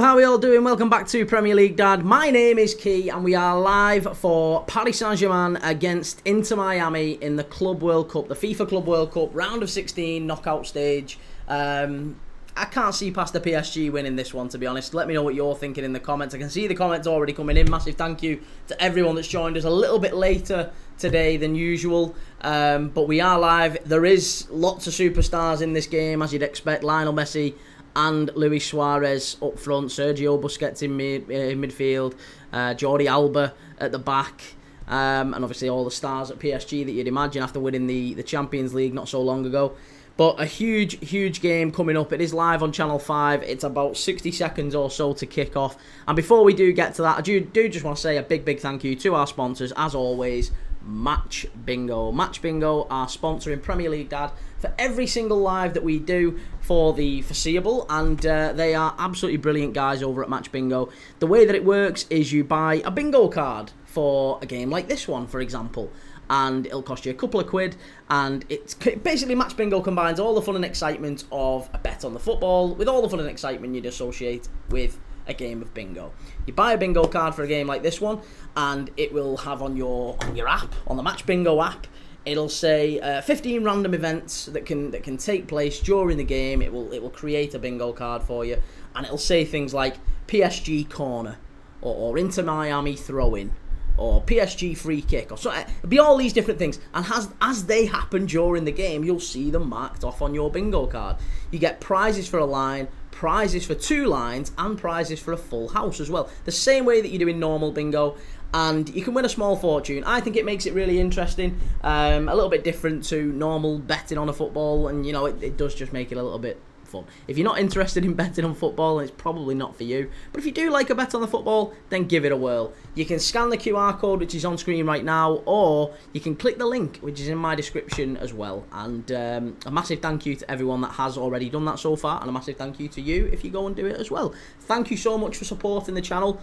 how are we all doing? Welcome back to Premier League Dad. My name is Kee and we are live for Paris Saint-Germain against Inter Miami in the Club World Cup, the FIFA Club World Cup, round of 16, knockout stage. I can't see past the PSG winning this one, to be honest. Let me know what you're thinking in the comments. I can see the comments already coming in. Massive thank you to everyone that's joined us a little bit later today than usual. But we are live. There is lots of superstars in this game, as you'd expect. Lionel Messi and Luis Suarez up front, Sergio Busquets in midfield, Jordi Alba at the back, and obviously all the stars at PSG that you'd imagine after winning the Champions League not so long ago. But a huge game coming up. It is live on Channel 5. It's about 60 seconds or so to kick off. And before we do get to that, I do just want to say a big thank you to our sponsors, as always, Match Bingo. Match Bingo are sponsoring Premier League Dad for every single live that we do for the foreseeable, and they are absolutely brilliant guys over at Match Bingo. The way that it works is you buy a bingo card for a game like this one, for example, and it'll cost you a couple of quid, and it's basically Match Bingo combines all the fun and excitement of a bet on the football with all the fun and excitement you'd associate with a game of bingo. You buy a bingo card for a game like this one, and it will have on your app, on the Match Bingo app, it'll say 15 random events that can take place during the game. It will create a bingo card for you, and it'll say things like PSG corner, or Inter Miami throw-in, or PSG free kick, or so. It'll be all these different things, and as they happen during the game, you'll see them marked off on your bingo card. You get prizes for a line, prizes for 2 lines, and prizes for a full house as well. The same way that you do in normal bingo, and you can win a small fortune. I think it makes it really interesting, a little bit different to normal betting on a football, and you know, it does just make it a little bit fun. If you're not interested in betting on football, it's probably not for you. But if you do like a bet on the football, then give it a whirl. You can scan the QR code, which is on screen right now, or you can click the link, which is in my description as well. And a massive thank you to everyone that has already done that so far, and a massive thank you to you if you go and do it as well. Thank you so much for supporting the channel,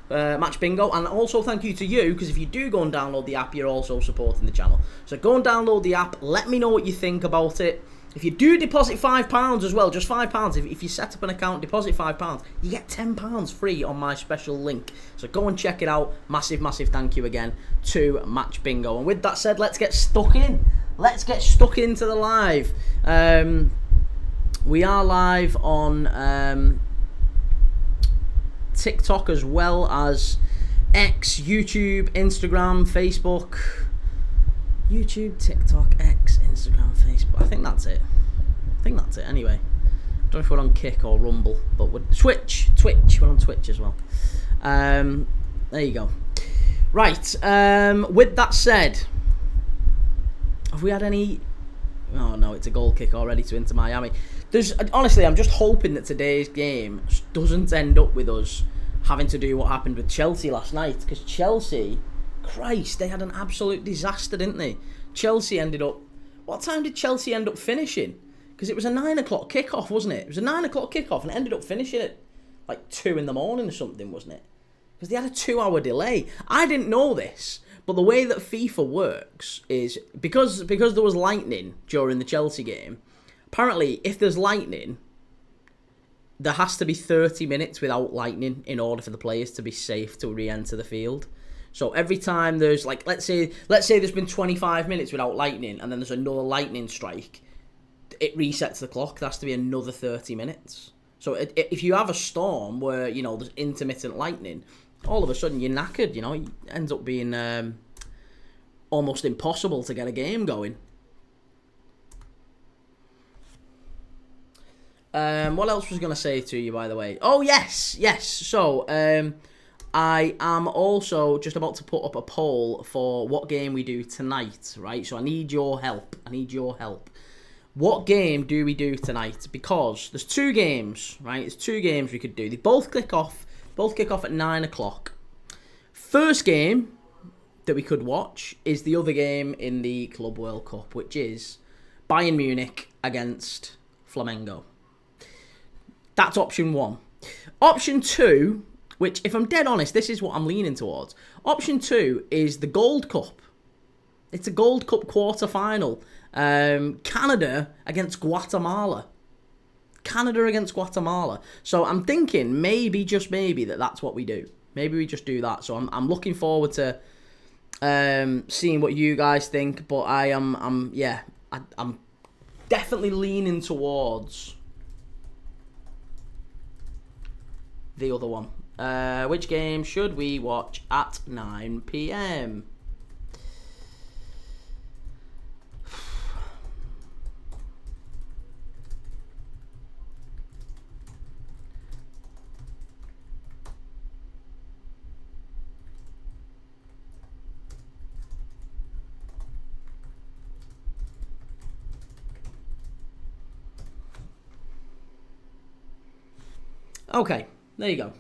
Match Bingo, and also thank you to you, because if you do go and download the app, you're also supporting the channel. So go and download the app, let me know what you think about it. If you do deposit £5 as well, just £5, if you set up an account, deposit £5, you get £10 free on my special link. So go and check it out. Massive thank you again to Match Bingo. And with that said, let's get stuck in. Let's get stuck into the live. We are live on TikTok as well as X, YouTube, Instagram, Facebook. YouTube, TikTok, X, Instagram, Facebook. I think that's it. Anyway, I don't know if we're on Kick or Rumble, but we're Twitch. We're on Twitch as well. There you go. Right. With that said, have we had any? Oh no, it's a goal kick already to Inter Miami. Honestly, I'm just hoping that today's game doesn't end up with us having to do what happened with Chelsea last night, because Chelsea, Christ, they had an absolute disaster, didn't they? Chelsea ended up... What time did Chelsea end up finishing? Because it was a 9 o'clock kickoff, wasn't it? It was a 9 o'clock kickoff, and it ended up finishing at like 2 in the morning or something, wasn't it? Because they had a 2-hour delay. I didn't know this, but the way that FIFA works is, because there was lightning during the Chelsea game, apparently if there's lightning, there has to be 30 minutes without lightning in order for the players to be safe to re-enter the field. So every time there's, like, let's say there's been 25 minutes without lightning, and then there's another lightning strike, it resets the clock. There has to be another 30 minutes. So if you have a storm where, you know, there's intermittent lightning, all of a sudden you're knackered, you know. It ends up being almost impossible to get a game going. What else was I going to say to you, by the way? Oh, yes. So, I am also just about to put up a poll for what game we do tonight, right? So I need your help. What game do we do tonight? Because there's 2 games, right? There's 2 games we could do. They both kick off at 9 o'clock. First game that we could watch is the other game in the Club World Cup, which is Bayern Munich against Flamengo. That's option 1. Option 2, which, if I'm dead honest, this is what I'm leaning towards. Option 2 is the Gold Cup. It's a Gold Cup quarter-final. Canada against Guatemala. Canada against Guatemala. So I'm thinking maybe, just maybe, that's what we do. Maybe we just do that. So I'm looking forward to seeing what you guys think. But I'm definitely leaning towards the other one. Which game should we watch at 9 p.m? Okay, there you go.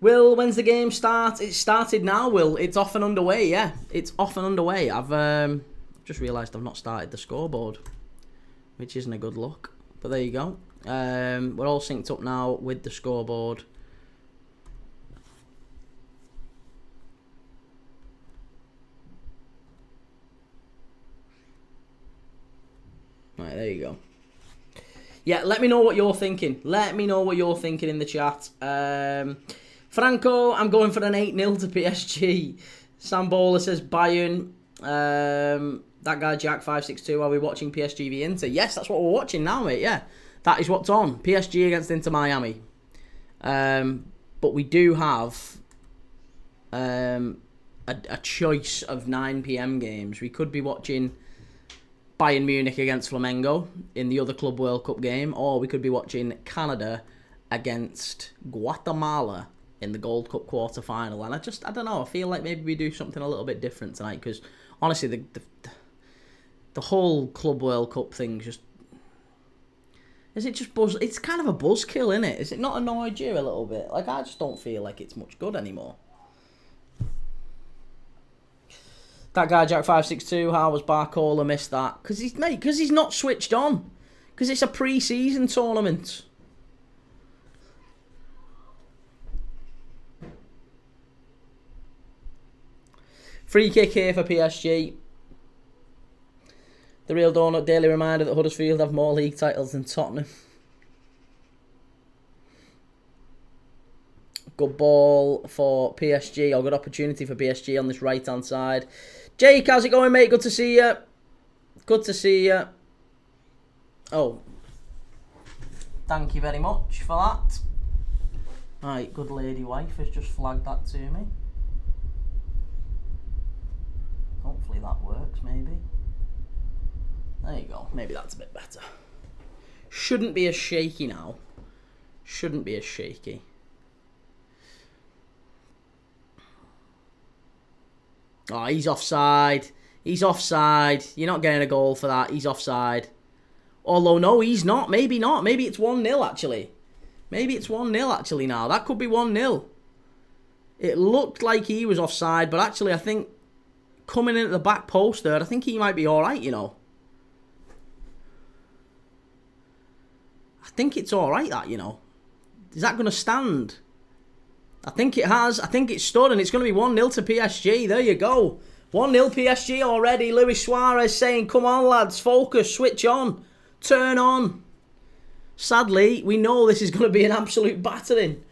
Will, when's the game start? It started now, Will. It's off and underway, yeah. It's off and underway. I've just realised I've not started the scoreboard, which isn't a good look. But there you go. We're all synced up now with the scoreboard. Right, there you go. Yeah, let me know what you're thinking. Let me know what you're thinking in the chat. Franco, I'm going for an 8-0 to PSG. Sam Bowler says Bayern. That guy Jack562, are we watching PSG v Inter? Yes, that's what we're watching now, mate. Yeah, that is what's on. PSG against Inter Miami. But we do have a choice of 9 p.m. games. We could be watching Bayern Munich against Flamengo in the other Club World Cup game, or we could be watching Canada against Guatemala in the Gold Cup quarter-final. And I don't know, I feel like maybe we do something a little bit different tonight, because honestly, the whole Club World Cup thing just... Is it just buzz? It's kind of a buzzkill, isn't it? Is it not annoyed you a little bit? Like, I just don't feel like it's much good anymore. That guy, Jack562, how was Barcola missed that? Because he's not switched on. Because it's a pre-season tournament. Free kick here for PSG. The Real Donut daily reminder that Huddersfield have more league titles than Tottenham. Good ball for PSG, or good opportunity for PSG on this right-hand side. Jake, how's it going, mate? Good to see you. Good to see you. Oh. Thank you very much for that. Right, good lady wife has just flagged that to me. Hopefully that works, maybe. There you go. Maybe that's a bit better. Shouldn't be as shaky now. Shouldn't be as shaky. Oh, he's offside. He's offside. You're not getting a goal for that. He's offside. Although, no, he's not. Maybe not. Maybe it's 1-0, actually. Maybe it's 1-0, actually, now. That could be 1-0. It looked like he was offside, but actually, I think coming in at the back post there, I think he might be all right, you know. I think it's all right, that, you know. Is that going to stand? I think it has. I think it's stood, and it's going to be 1-0 to PSG. There you go. 1-0 PSG already. Luis Suarez saying, come on, lads, focus, switch on, turn on. Sadly, we know this is going to be an absolute battering.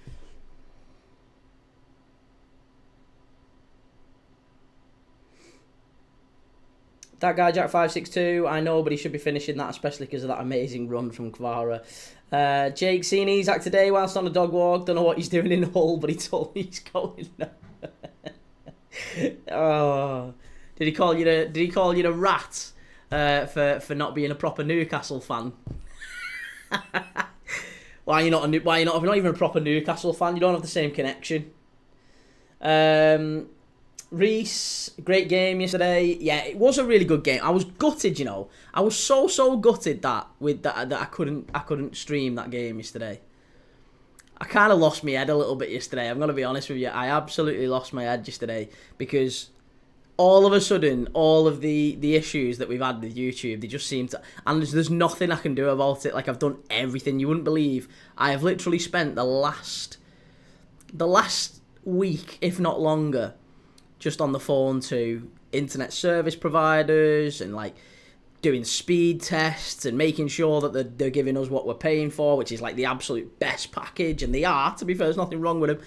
That guy, Jack562, I know, but he should be finishing that, especially because of that amazing run from Kvara. Jake, seen Isaac today whilst on a dog walk. Don't know what he's doing in Hull, but he told me he's going now. Oh, did he call you a rat for not being a proper Newcastle fan? Why are you not even a proper Newcastle fan? You don't have the same connection. Reese, great game yesterday. Yeah, it was a really good game. I was gutted, you know. I was so gutted that I couldn't stream that game yesterday. I kind of lost my head a little bit yesterday. I'm gonna be honest with you. I absolutely lost my head yesterday because all of a sudden, all of the issues that we've had with YouTube, they just seem to, and there's nothing I can do about it. Like, I've done everything. You wouldn't believe. I have literally spent the last week, if not longer, just on the phone to internet service providers and like doing speed tests and making sure that they're giving us what we're paying for, which is like the absolute best package, and they are. To be fair, there's nothing wrong with them.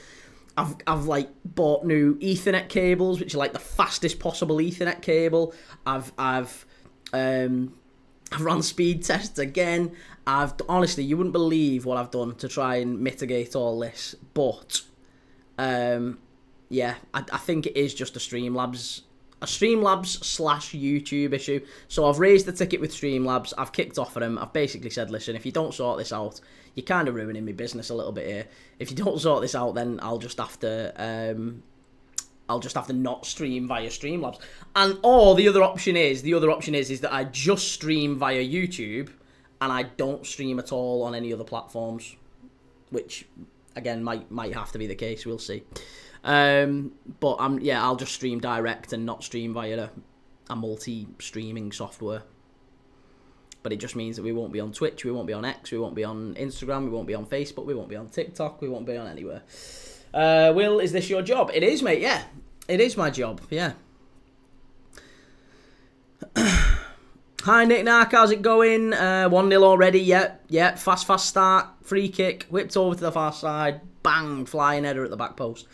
I've like bought new Ethernet cables, which are like the fastest possible Ethernet cable. I've run speed tests again. Honestly, you wouldn't believe what I've done to try and mitigate all this. But yeah, I think it is just a Streamlabs /YouTube issue. So I've raised the ticket with Streamlabs. I've kicked off at them. I've basically said, listen, if you don't sort this out, you're kind of ruining my business a little bit here. If you don't sort this out, then I'll just have to not stream via Streamlabs. Or the other option is that I just stream via YouTube and I don't stream at all on any other platforms, which again might have to be the case. We'll see. But I'll just stream direct and not stream via a multi-streaming software. But it just means that we won't be on Twitch, we won't be on X, we won't be on Instagram, we won't be on Facebook, we won't be on TikTok, we won't be on anywhere. Will, is this your job? It is, mate, yeah. It is my job, yeah. Hi, Nick Nark, how's it going? 1-0 already, yeah. Fast start, free kick, whipped over to the far side, bang, flying header at the back post.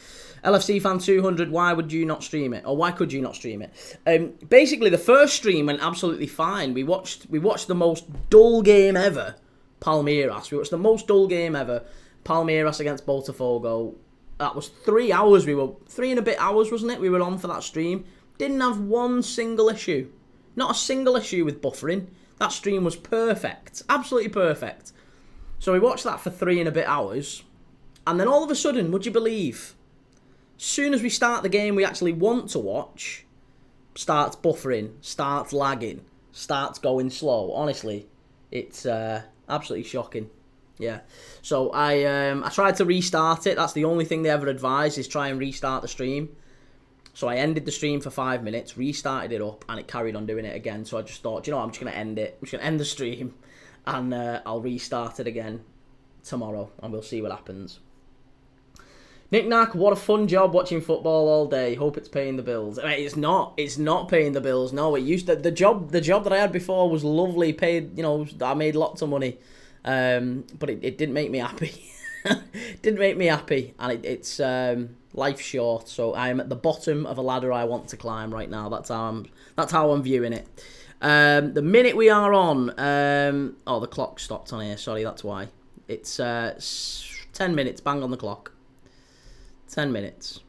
LFC Fan 200, why would you not stream it? Or why could you not stream it? Basically, the first stream went absolutely fine. We watched the most dull game ever, Palmeiras. We watched the most dull game ever, Palmeiras against Botafogo. That was 3 hours. 3 and a bit hours, wasn't it? We were on for that stream. Didn't have one single issue. Not a single issue with buffering. That stream was perfect. Absolutely perfect. So we watched that for 3 and a bit hours. And then all of a sudden, would you believe, as soon as we start the game we actually want to watch, starts buffering, starts lagging, starts going slow. Honestly, it's absolutely shocking. Yeah. So I tried to restart it. That's the only thing they ever advise, is try and restart the stream. So I ended the stream for 5 minutes, restarted it up, and it carried on doing it again. So I just thought, you know what, I'm just going to end it. I'm just going to end the stream, and I'll restart it again tomorrow, and we'll see what happens. Nick Nack, what a fun job watching football all day. Hope it's paying the bills. I mean, it's not. It's not paying the bills. No, it used to, the job that I had before was lovely. Paid, I made lots of money, but it didn't make me happy. Didn't make me happy, and it's life's short. So I'm at the bottom of a ladder I want to climb right now. That's how I'm viewing it. The minute we are on, the clock stopped on here. Sorry, that's why. It's 10 minutes. Bang on the clock. 10 minutes.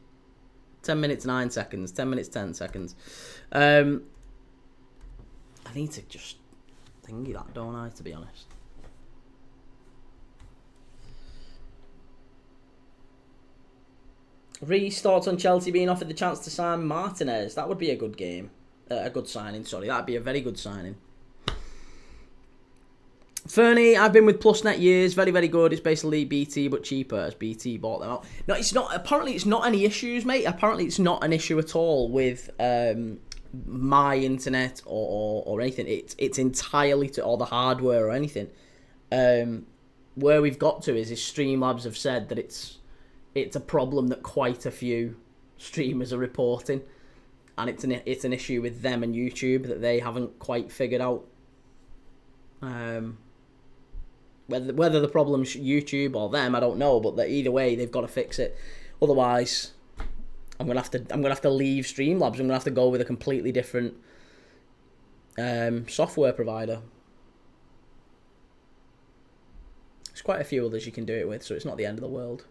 10 minutes, 9 seconds. 10 minutes, 10 seconds. I need to just thingy that, don't I, to be honest? Reece, thoughts on Chelsea being offered the chance to sign Martinez? That would be a good game. A good signing, sorry. That would be a very good signing. Fernie, I've been with PlusNet years. Very, very good. It's basically BT, but cheaper, as BT bought them out. No, it's not. Apparently, it's not any issues, mate. Apparently, it's not an issue at all with my internet or anything. It's entirely or the hardware or anything. Where we've got to is Streamlabs have said that it's a problem that quite a few streamers are reporting, and it's an issue with them and YouTube that they haven't quite figured out. Whether the problem's YouTube or them, I don't know, but either way they've got to fix it. Otherwise, I'm gonna have to leave Streamlabs. I'm gonna have to go with a completely different software provider. There's quite a few others you can do it with, so it's not the end of the world.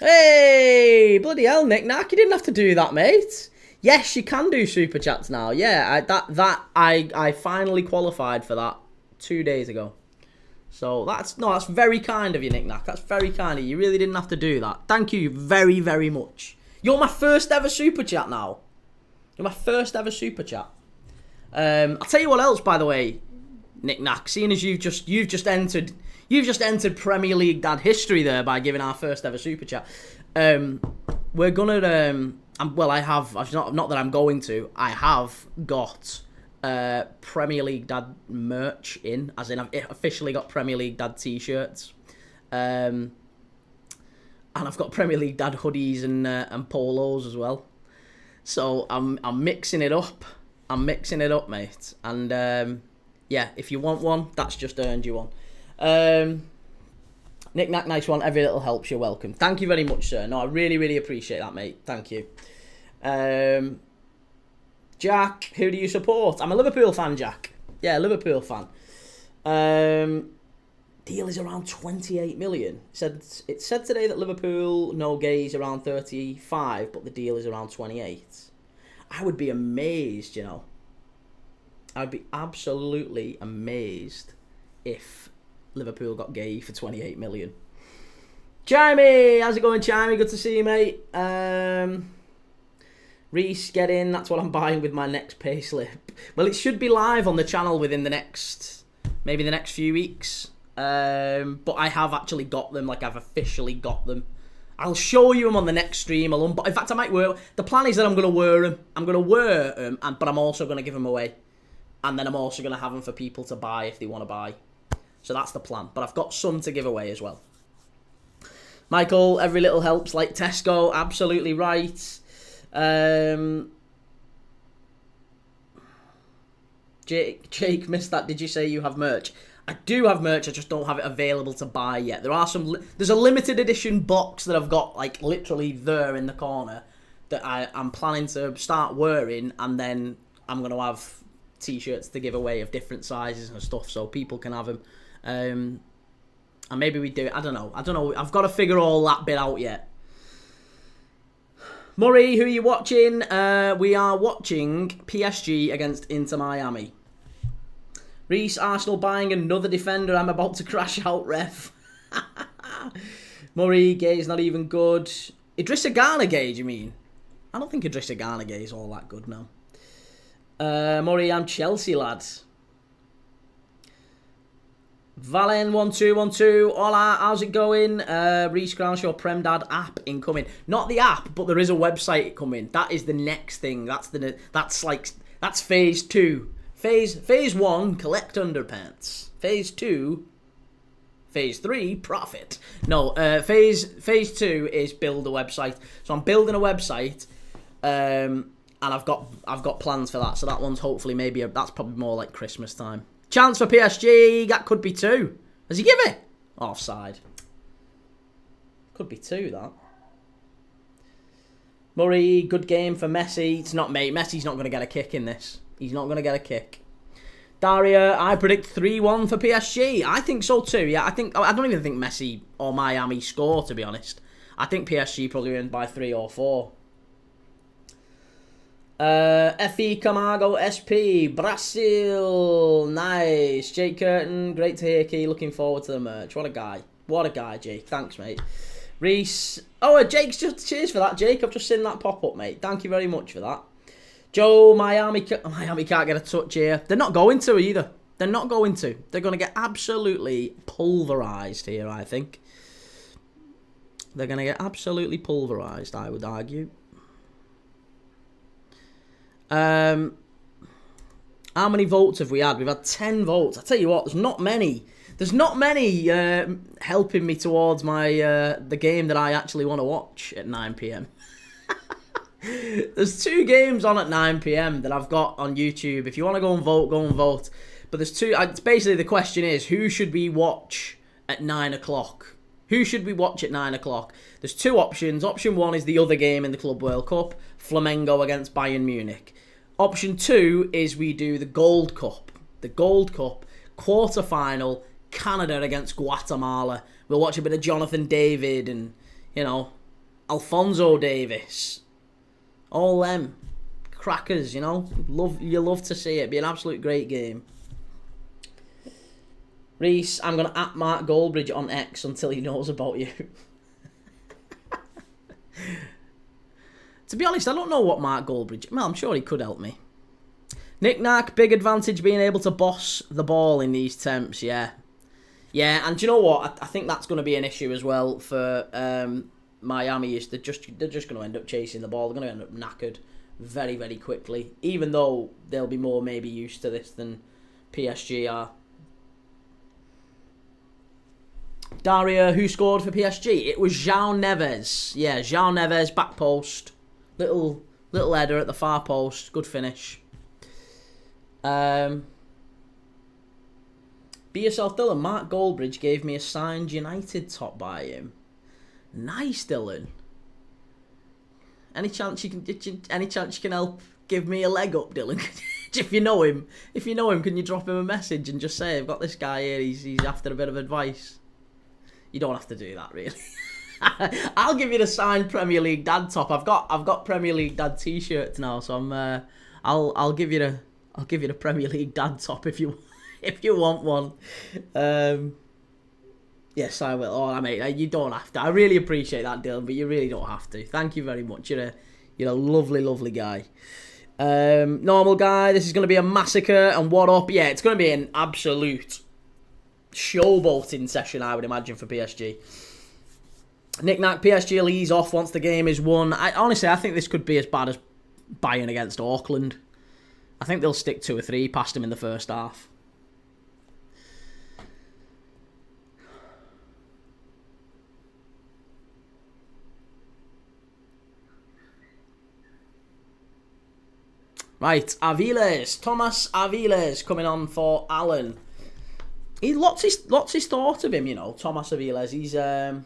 Hey, bloody hell, Nick Nack, you didn't have to do that, mate. Yes, you can do super chats now. Yeah, I finally qualified for that 2 days ago. So that's very kind of you, Nick Nack. That's very kind of you. You really didn't have to do that. Thank you very, very much. You're my first ever super chat now. You're my first ever super chat. I'll tell you what else, by the way, Nick Nack. Seeing as you've just entered Premier League dad history there by giving our first ever super chat. We're gonna I have not that I'm going to. I have got Premier League dad merch in, as in I've officially got Premier League dad t-shirts, and I've got Premier League dad hoodies and polos as well. So I'm mixing it up. I'm mixing it up, mate. And yeah, if you want one, that's just earned you one. Nick Knack, nice one. Every little helps. You're welcome. Thank you very much, sir. No, I really, really appreciate that, mate. Thank you. Jack, who do you support? I'm a Liverpool fan, Jack. Yeah, Liverpool fan. Deal is around 28 million. It said today that Liverpool no gaze around 35, but the deal is around 28. I would be amazed, you know. I'd be absolutely amazed if Liverpool got Gay for 28 million. Chimey, how's it going, Chimey? Good to see you, mate. Reese, get in. That's what I'm buying with my next payslip. Well, it should be live on the channel within the next few weeks. But I have actually got them. Like, I've officially got them. I'll show you them on the next stream. In fact, I might wear. The plan is that I'm going to wear them. I'm going to wear them, but I'm also going to give them away. And then I'm also going to have them for people to buy if they want to buy. So that's the plan. But I've got some to give away as well. Michael, every little helps, like Tesco. Absolutely right. Jake missed that. Did you say you have merch? I do have merch. I just don't have it available to buy yet. There's a limited edition box that I've got, like, literally there in the corner that I'm planning to start wearing, and then I'm going to have t-shirts to give away of different sizes and stuff so people can have them. And maybe we do it. I don't know. I've got to figure all that bit out yet. Murray, who are you watching? We are watching PSG against Inter Miami. Reese, Arsenal buying another defender. I'm about to crash out, ref. Murray, Gay's not even good. Idrissa Gana Gay, do you mean? I don't think Idrissa Gana Gay is all that good now. Murray, I'm Chelsea, lads. Valen1212, hola, how's it going? Reese Crownshaw, Premdad app incoming. Not the app, but there is a website coming. That is the next thing. That's phase 2. Phase 1, collect underpants. Phase 2, phase 3, profit. No, phase 2 is build a website. So I'm building a website, and I've got plans for that. So that one's hopefully that's probably more like Christmas time. Chance for PSG, that could be 2. Does he give it? Offside. Could be 2, that. Murray, good game for Messi. It's not, mate. Messi's not going to get a kick in this. He's not going to get a kick. Daria, I predict 3-1 for PSG. I think so too, yeah. I don't even think Messi or Miami score, to be honest. I think PSG probably win by 3 or 4. Fe Camargo SP Brazil, nice. Jake Curtin, great to hear, Key. Looking forward to the merch. What a guy, Jake. Thanks, mate. Reese, Jake's just, cheers for that, Jake. I've just seen that pop up, mate. Thank you very much for that. Joe, Miami can't get a touch here. They're not going to either. They're not going to. They're going to get absolutely pulverised here, I think. They're going to get absolutely pulverised, I would argue. How many votes have we had? We've had 10 votes. I tell you what, there's not many. There's not many helping me towards my the game that I actually want to watch at 9 p.m. There's 2 games on at 9 p.m. that I've got on YouTube. If you want to go and vote, go and vote. But there's 2. It's basically, the question is, who should we watch at 9 o'clock? Who should we watch at 9 o'clock? There's 2 options. Option 1 is the other game in the Club World Cup, Flamengo against Bayern Munich. Option 2 is we do the Gold Cup. The Gold Cup, quarter-final, Canada against Guatemala. We'll watch a bit of Jonathan David and, Alphonso Davis. All them crackers, you love to see it. Be an absolute great game. Reese, I'm going to @ Mark Goldbridge on X until he knows about you. To be honest, I don't know what Mark Goldbridge... Well, I'm sure he could help me. Nick Knack, big advantage being able to boss the ball in these temps, yeah. Yeah, and do you know what? I think that's going to be an issue as well for Miami. Is they're just going to end up chasing the ball. They're going to end up knackered very, very quickly. Even though they'll be more maybe used to this than PSG are. Daria, who scored for PSG? It was João Neves. Yeah, João Neves, back post. Little header at the far post. Good finish. Be yourself, Dylan. Mark Goldbridge gave me a signed United top by him. Nice, Dylan. Any chance you can help give me a leg up, Dylan? If you know him, can you drop him a message and just say, I've got this guy here, he's after a bit of advice. You don't have to do that, really. I'll give you the signed Premier League dad top. I've got Premier League dad t-shirts now, so I'll give you the Premier League dad top if you want one. Yes, I will. Oh, mate, you don't have to. I really appreciate that, Dylan, but you really don't have to. Thank you very much. You're a lovely, lovely guy. Normal guy, this is going to be a massacre, and what up? Yeah, it's going to be an absolute showboating session, I would imagine, for PSG. Knick-knack, PSG will ease off once the game is won. Honestly, I think this could be as bad as Bayern against Auckland. I think they'll stick 2 or 3 past him in the first half. Right, Aviles. Thomas Aviles coming on for Alan. He lots his thought of him, Thomas Aviles. He's again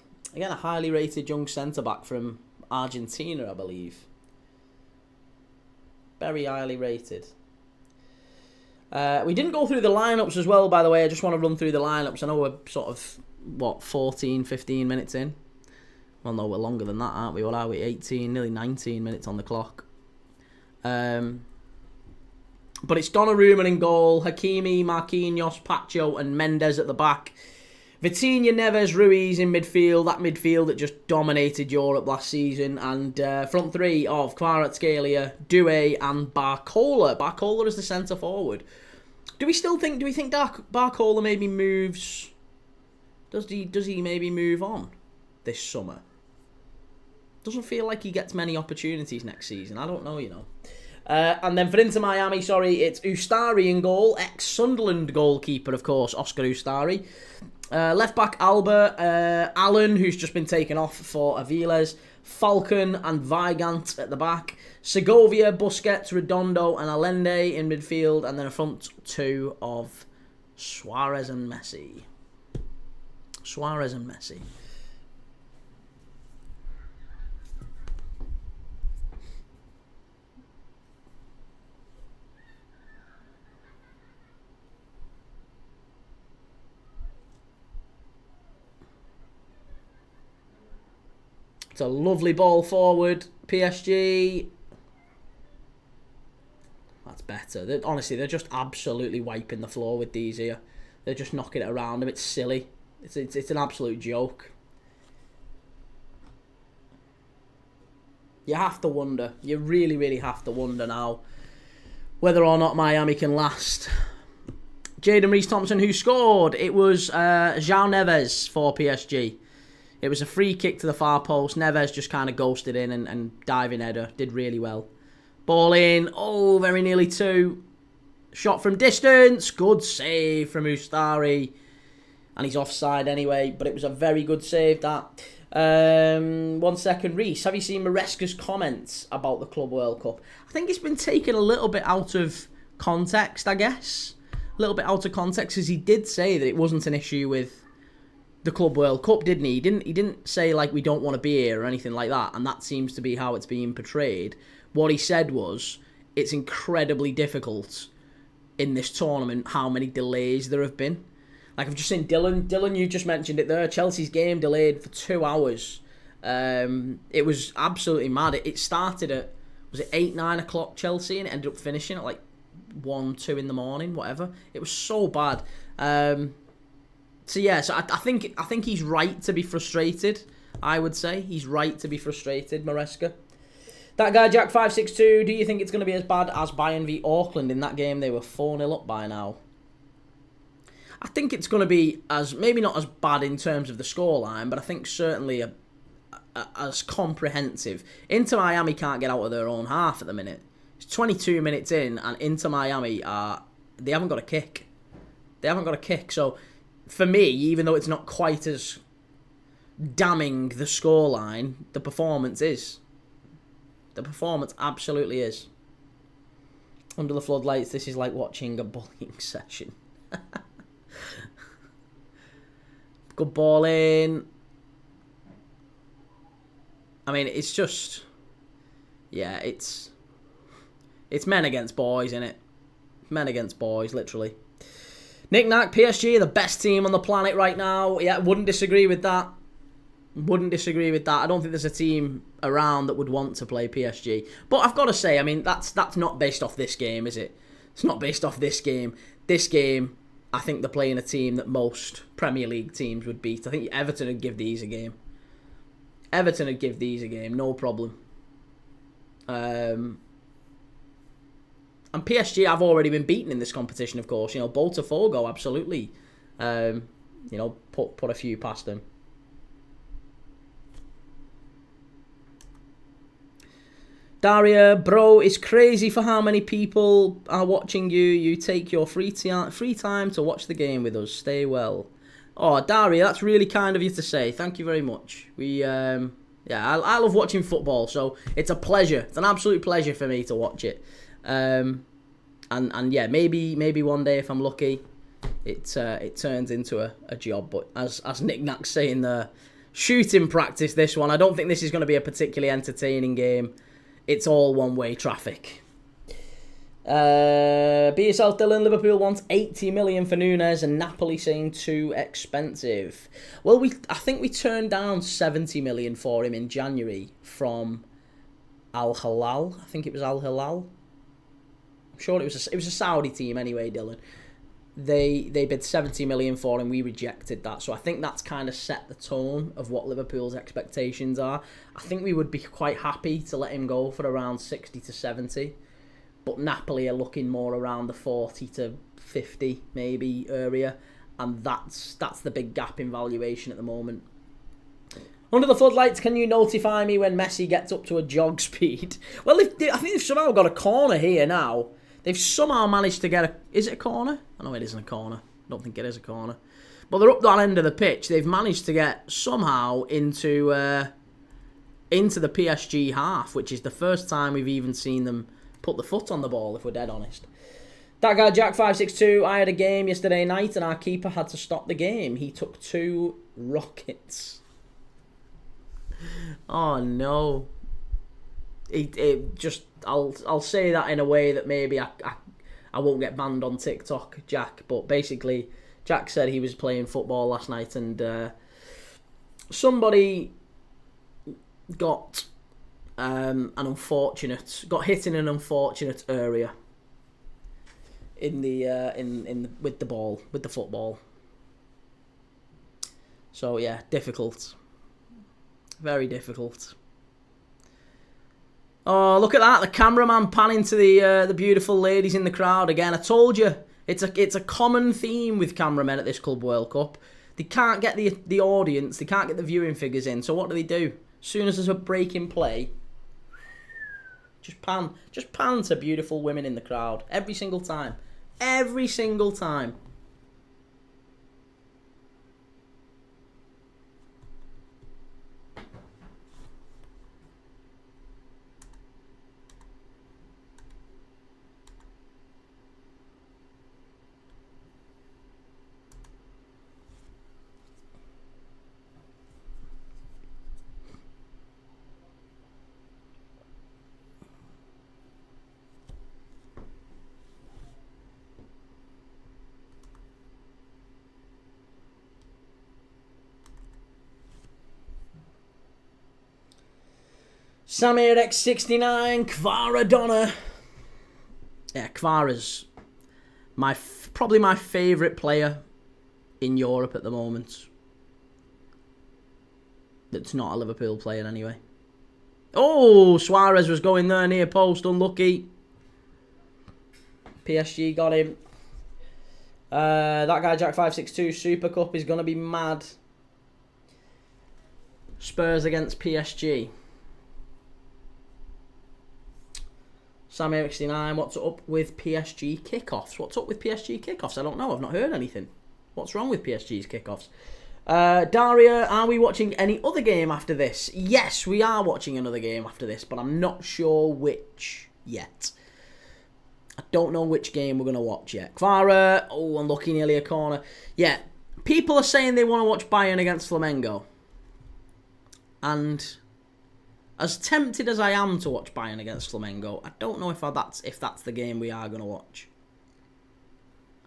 a highly rated young centre-back from Argentina, I believe. Very highly rated. We didn't go through the lineups as well, by the way. I just want to run through the lineups. I know we're sort of, 14, 15 minutes in. Well, no, we're longer than that, aren't we? What are we? 18, nearly 19 minutes on the clock. But it's Donnarumma in goal, Hakimi, Marquinhos, Pacho and Mendes at the back. Vitinha, Neves, Ruiz in midfield. That midfield that just dominated Europe last season. And front three of Kvaratskhelia, Doué and Barcola. Barcola is the centre forward. Do we think Barcola maybe moves? Does he maybe move on this summer? Doesn't feel like he gets many opportunities next season. I don't know, And then for Inter Miami, it's Ustari in goal. Ex-Sunderland goalkeeper, of course, Oscar Ustari. Left back Alba, Allen, who's just been taken off for Aviles. Falcon and Weigand at the back. Segovia, Busquets, Redondo and Allende in midfield. And then a front two of Suarez and Messi. It's a lovely ball forward. PSG. That's better. Honestly, they're just absolutely wiping the floor with these here. They're just knocking it around them. It's silly. It's an absolute joke. You have to wonder. You really, really have to wonder now whether or not Miami can last. Jadon Reese-Thompson, who scored? It was João Neves for PSG. It was a free kick to the far post. Neves just kind of ghosted in and diving header. Did really well. Ball in. Oh, very nearly 2. Shot from distance. Good save from Ustari. And he's offside anyway. But it was a very good save, that. 1 second. Reese, have you seen Maresca's comments about the Club World Cup? I think it's been taken a little bit out of context, I guess. A little bit out of context, because he did say that it wasn't an issue with the Club World Cup, didn't he? He didn't say, like, we don't want to be here or anything like that, and that seems to be how it's being portrayed. What he said was, it's incredibly difficult in this tournament how many delays there have been. Like, I've just seen Dylan, you just mentioned it there, Chelsea's game delayed for 2 hours. It was absolutely mad. It started at, was it 8, 9 o'clock Chelsea, and it ended up finishing at like 1, 2 in the morning, whatever. It was so bad. So I think he's right to be frustrated. I would say he's right to be frustrated, Maresca. That guy Jack562. Do you think it's going to be as bad as Bayern v Auckland? In that game, they were 4-0 up by now. I think it's going to be maybe not as bad in terms of the scoreline, but I think certainly as comprehensive. Inter Miami can't get out of their own half at the minute. It's 22 minutes in, and Inter Miami they haven't got a kick. So for me, even though it's not quite as damning the scoreline, the performance is. The performance absolutely is. Under the floodlights, this is like watching a bullying session. Good ball in. I mean, it's just... Yeah, it's men against boys, innit? Men against boys, literally. Knick-knack, PSG are the best team on the planet right now. Yeah, wouldn't disagree with that. Wouldn't disagree with that. I don't think there's a team around that would want to play PSG. But I've got to say, I mean, that's not based off this game, is it? It's not based off this game. This game, I think they're playing a team that most Premier League teams would beat. I think Everton would give these a game. Everton would give these a game, no problem. And PSG have already been beaten in this competition, of course. You know, Botafogo, absolutely. You know, put a few past them. Daria, bro, it's crazy for how many people are watching you. You take your free time to watch the game with us. Stay well. Oh, Daria, that's really kind of you to say. Thank you very much. Yeah, I love watching football, so it's a pleasure. It's an absolute pleasure for me to watch it. And yeah, maybe one day if I'm lucky, it turns into a job. But as Nick Knack's saying there, shooting practice this one. I don't think this is going to be a particularly entertaining game. It's all one-way traffic. Be yourself, Dylan. Liverpool wants 80 million for Nunes, and Napoli saying too expensive. Well, I think we turned down 70 million for him in January from Al Hilal. I think it was Al Hilal. I'm sure it was a Saudi team anyway, Dylan. They bid 70 million for him. We rejected that. So I think that's kind of set the tone of what Liverpool's expectations are. I think we would be quite happy to let him go for around 60 to 70. But Napoli are looking more around the 40 to 50 maybe area. And that's the big gap in valuation at the moment. Under the floodlights, can you notify me when Messi gets up to a jog speed? Well, I think they've somehow got a corner here now. They've somehow managed to get a... Is it a corner? I know it isn't a corner. I don't think it is a corner. But they're up that end of the pitch. They've managed to get somehow into the PSG half, which is the first time we've even seen them put the foot on the ball, if we're dead honest. That guy, Jack562, I had a game yesterday night and our keeper had to stop the game. He took 2 rockets. Oh, no. I'll say that in a way that maybe I won't get banned on TikTok, Jack. But basically, Jack said he was playing football last night and somebody got got hit in an unfortunate area in the with the football. So yeah, difficult, very difficult. Oh, look at that! The cameraman panning to the beautiful ladies in the crowd again. I told you, it's a common theme with cameramen at this Club World Cup. They can't get the audience, they can't get the viewing figures in. So what do? As soon as there's a break in play, just pan to beautiful women in the crowd every single time, every single time. Samir X69, Kvaradonna. Yeah, Kvara's probably my favourite player in Europe at the moment. That's not a Liverpool player anyway. Oh, Suarez was going there near post, unlucky. PSG got him. That guy, Jack562, Super Cup is going to be mad. Spurs against PSG. Samir 69, what's up with PSG kickoffs? What's up with PSG kickoffs? I don't know. I've not heard anything. What's wrong with PSG's kickoffs? Daria, are we watching any other game after this? Yes, we are watching another game after this, but I'm not sure which yet. I don't know which game we're going to watch yet. Kvara, unlucky, nearly a corner. Yeah, people are saying they want to watch Bayern against Flamengo. And as tempted as I am to watch Bayern against Flamengo, I don't know if that's the game we are going to watch.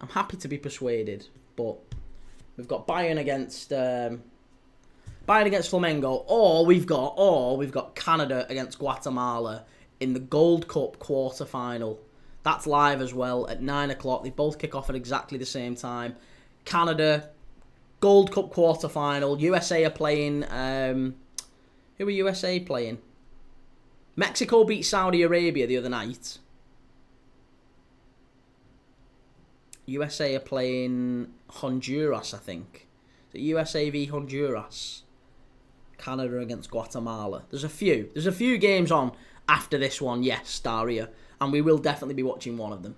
I'm happy to be persuaded, but we've got Bayern against Flamengo, or we've got Canada against Guatemala in the Gold Cup quarter-final. That's live as well at 9 o'clock. They both kick off at exactly the same time. Canada, Gold Cup quarter-final. USA are playing... who are USA playing? Mexico beat Saudi Arabia the other night. USA are playing Honduras, I think. The USA v Honduras. Canada against Guatemala. There's a few games on after this one, yes, Daria. And we will definitely be watching one of them.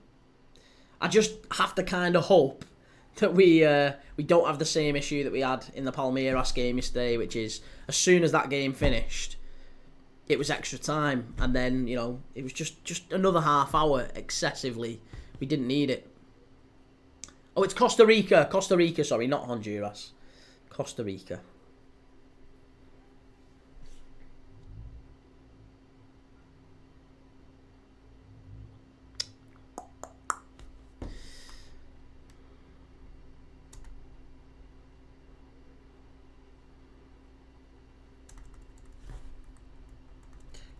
I just have to kind of hope that we don't have the same issue that we had in the Palmeiras game yesterday, which is as soon as that game finished, it was extra time. And then, it was just another half hour excessively. We didn't need it. Oh, it's Costa Rica. Costa Rica, sorry, not Honduras. Costa Rica.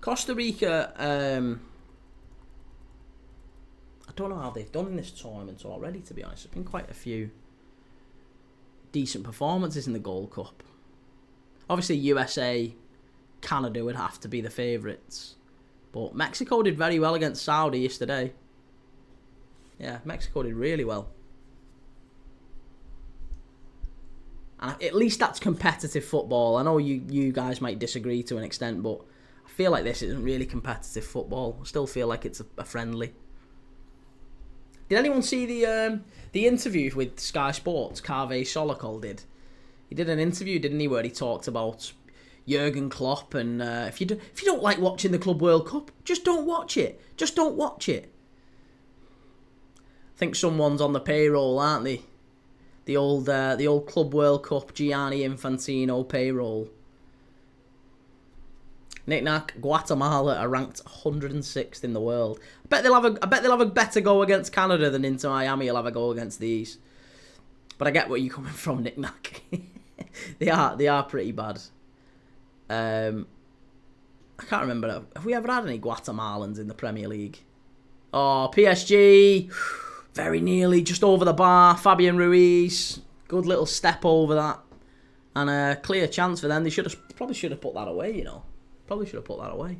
Costa Rica, I don't know how they've done in this tournament already, to be honest. There's been quite a few decent performances in the Gold Cup. Obviously, USA, Canada would have to be the favourites. But Mexico did very well against Saudi yesterday. Yeah, Mexico did really well. And at least that's competitive football. I know you guys might disagree to an extent, but I feel like this isn't really competitive football. I still feel like it's a friendly. Did anyone see the interview with Sky Sports? Carve Solokol did. He did an interview, didn't he, where he talked about Jurgen Klopp and if you don't like watching the Club World Cup, just don't watch it. Just don't watch it. I think someone's on the payroll, aren't they? The old Club World Cup Gianni Infantino payroll. Knick-knack, Guatemala are ranked 106th in the world. I bet they'll have a better go against Canada than Inter Miami will have a go against these. But I get where you're coming from, Knick-knack. They are pretty bad. I can't remember. Have we ever had any Guatemalans in the Premier League? Oh, PSG. Very nearly, just over the bar. Fabian Ruiz. Good little step over that. And a clear chance for them. They probably should have put that away, Probably should have put that away.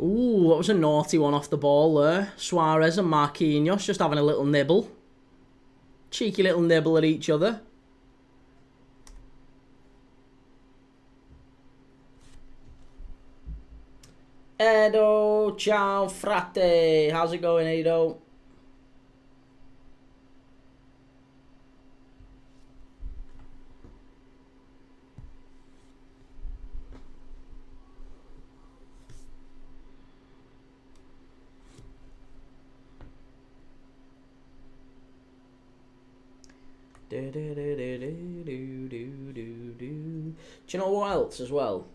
Ooh, that was a naughty one off the ball there. Suarez and Marquinhos just having a little nibble. Cheeky little nibble at each other. Edo, ciao frate. How's it going, Edo? Do you know what else as well?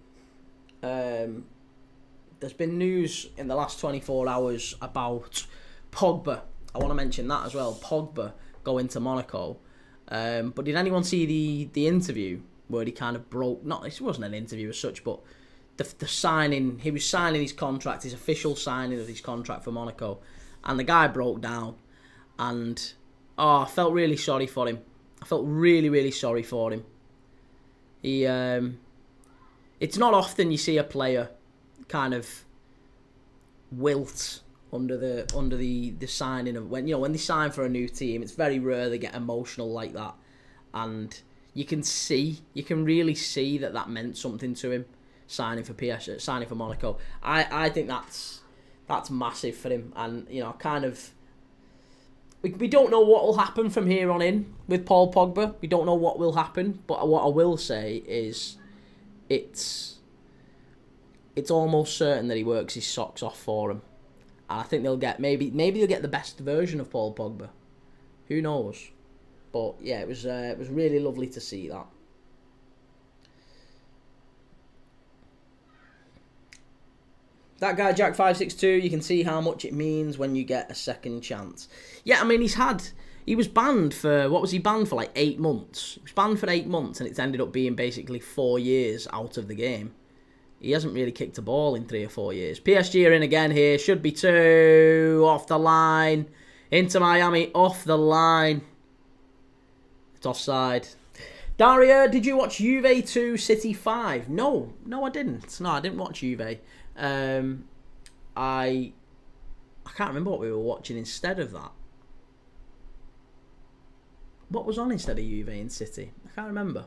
There's been news in the last 24 hours about Pogba. I want to mention that as well. Pogba going to Monaco. But did anyone see the interview where he kind of broke... It wasn't an interview as such, but the signing. He was signing his contract, his official signing of his contract for Monaco, and the guy broke down, and I felt really sorry for him. I felt really, really sorry for him. It's not often you see a player kind of wilt under the signing of when they sign for a new team. It's very rare they get emotional like that, and you can really see that meant something to him signing for Monaco. I think that's massive for him, and kind of. We don't know what will happen from here on in with Paul Pogba. We don't know what will happen, but what I will say is it's almost certain that he works his socks off for him. And I think they'll get maybe they'll get the best version of Paul Pogba. Who knows? But yeah, it was really lovely to see that. That guy, Jack562, you can see how much it means when you get a second chance. Yeah, I mean, he was banned for, what was he banned for, like 8 months? He was banned for 8 months, and it's ended up being basically 4 years out of the game. He hasn't really kicked a ball in 3 or 4 years. PSG are in again here, should be 2, off the line. Inter Miami, off the line. It's offside. Daria, did you watch Juve 2, City 5? No, I didn't. No, I didn't watch Juve. I can't remember what we were watching instead of that. What was on instead of Juve and City? I can't remember.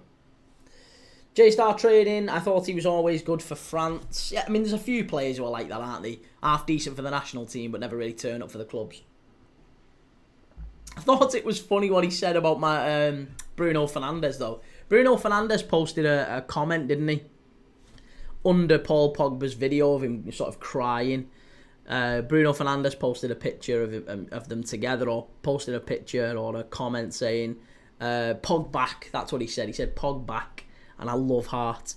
J-Star Trading, I thought he was always good for France. Yeah, I mean, there's a few players who are like that, aren't they? Half decent for the national team, but never really turn up for the clubs. I thought it was funny what he said about my Bruno Fernandes, though. Bruno Fernandes posted a comment, didn't he? Under Paul Pogba's video of him sort of crying. Bruno Fernandes posted a picture of them together, or posted a picture or a comment saying, Pog back. That's what he said. He said, Pog back. And I love heart.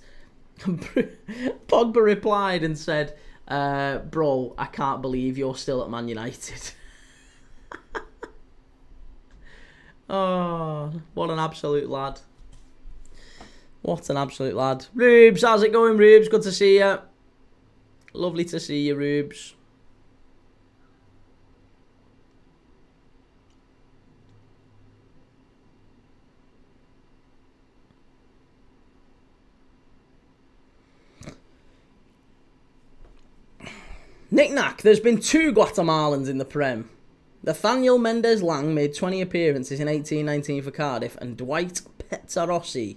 Pogba replied and said, bro, I can't believe you're still at Man United. Oh, what an absolute lad. What an absolute lad. Rubes, how's it going, Rubes? Good to see you. Lovely to see you, Rubes. Knick-knack, there's been 2 Guatemalans in the Prem. Nathaniel Mendez-Lang made 20 appearances in 18-19 for Cardiff, and Dwight Petarossi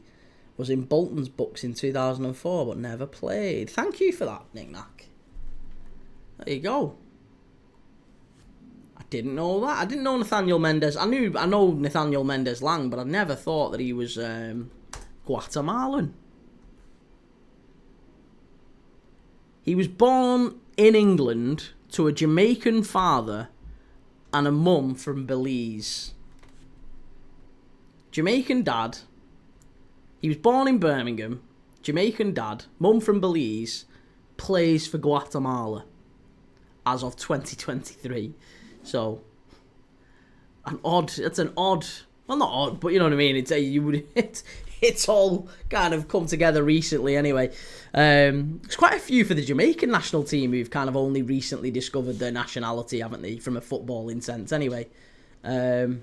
was in Bolton's books in 2004 but never played. Thank you for that, Knick-knack. There you go. I didn't know that. I didn't know Nathaniel Mendez. I know Nathaniel Mendez-Lang, but I never thought that he was Guatemalan. He was born in England to a Jamaican father and a mum from Belize. Jamaican dad. He was born in Birmingham. Jamaican dad, mum from Belize, plays for Guatemala as of 2023. So, it's an odd, well, not odd, but you know what I mean. It's all kind of come together recently anyway. There's quite a few for the Jamaican national team who've kind of only recently discovered their nationality, haven't they, from a footballing sense anyway. Like,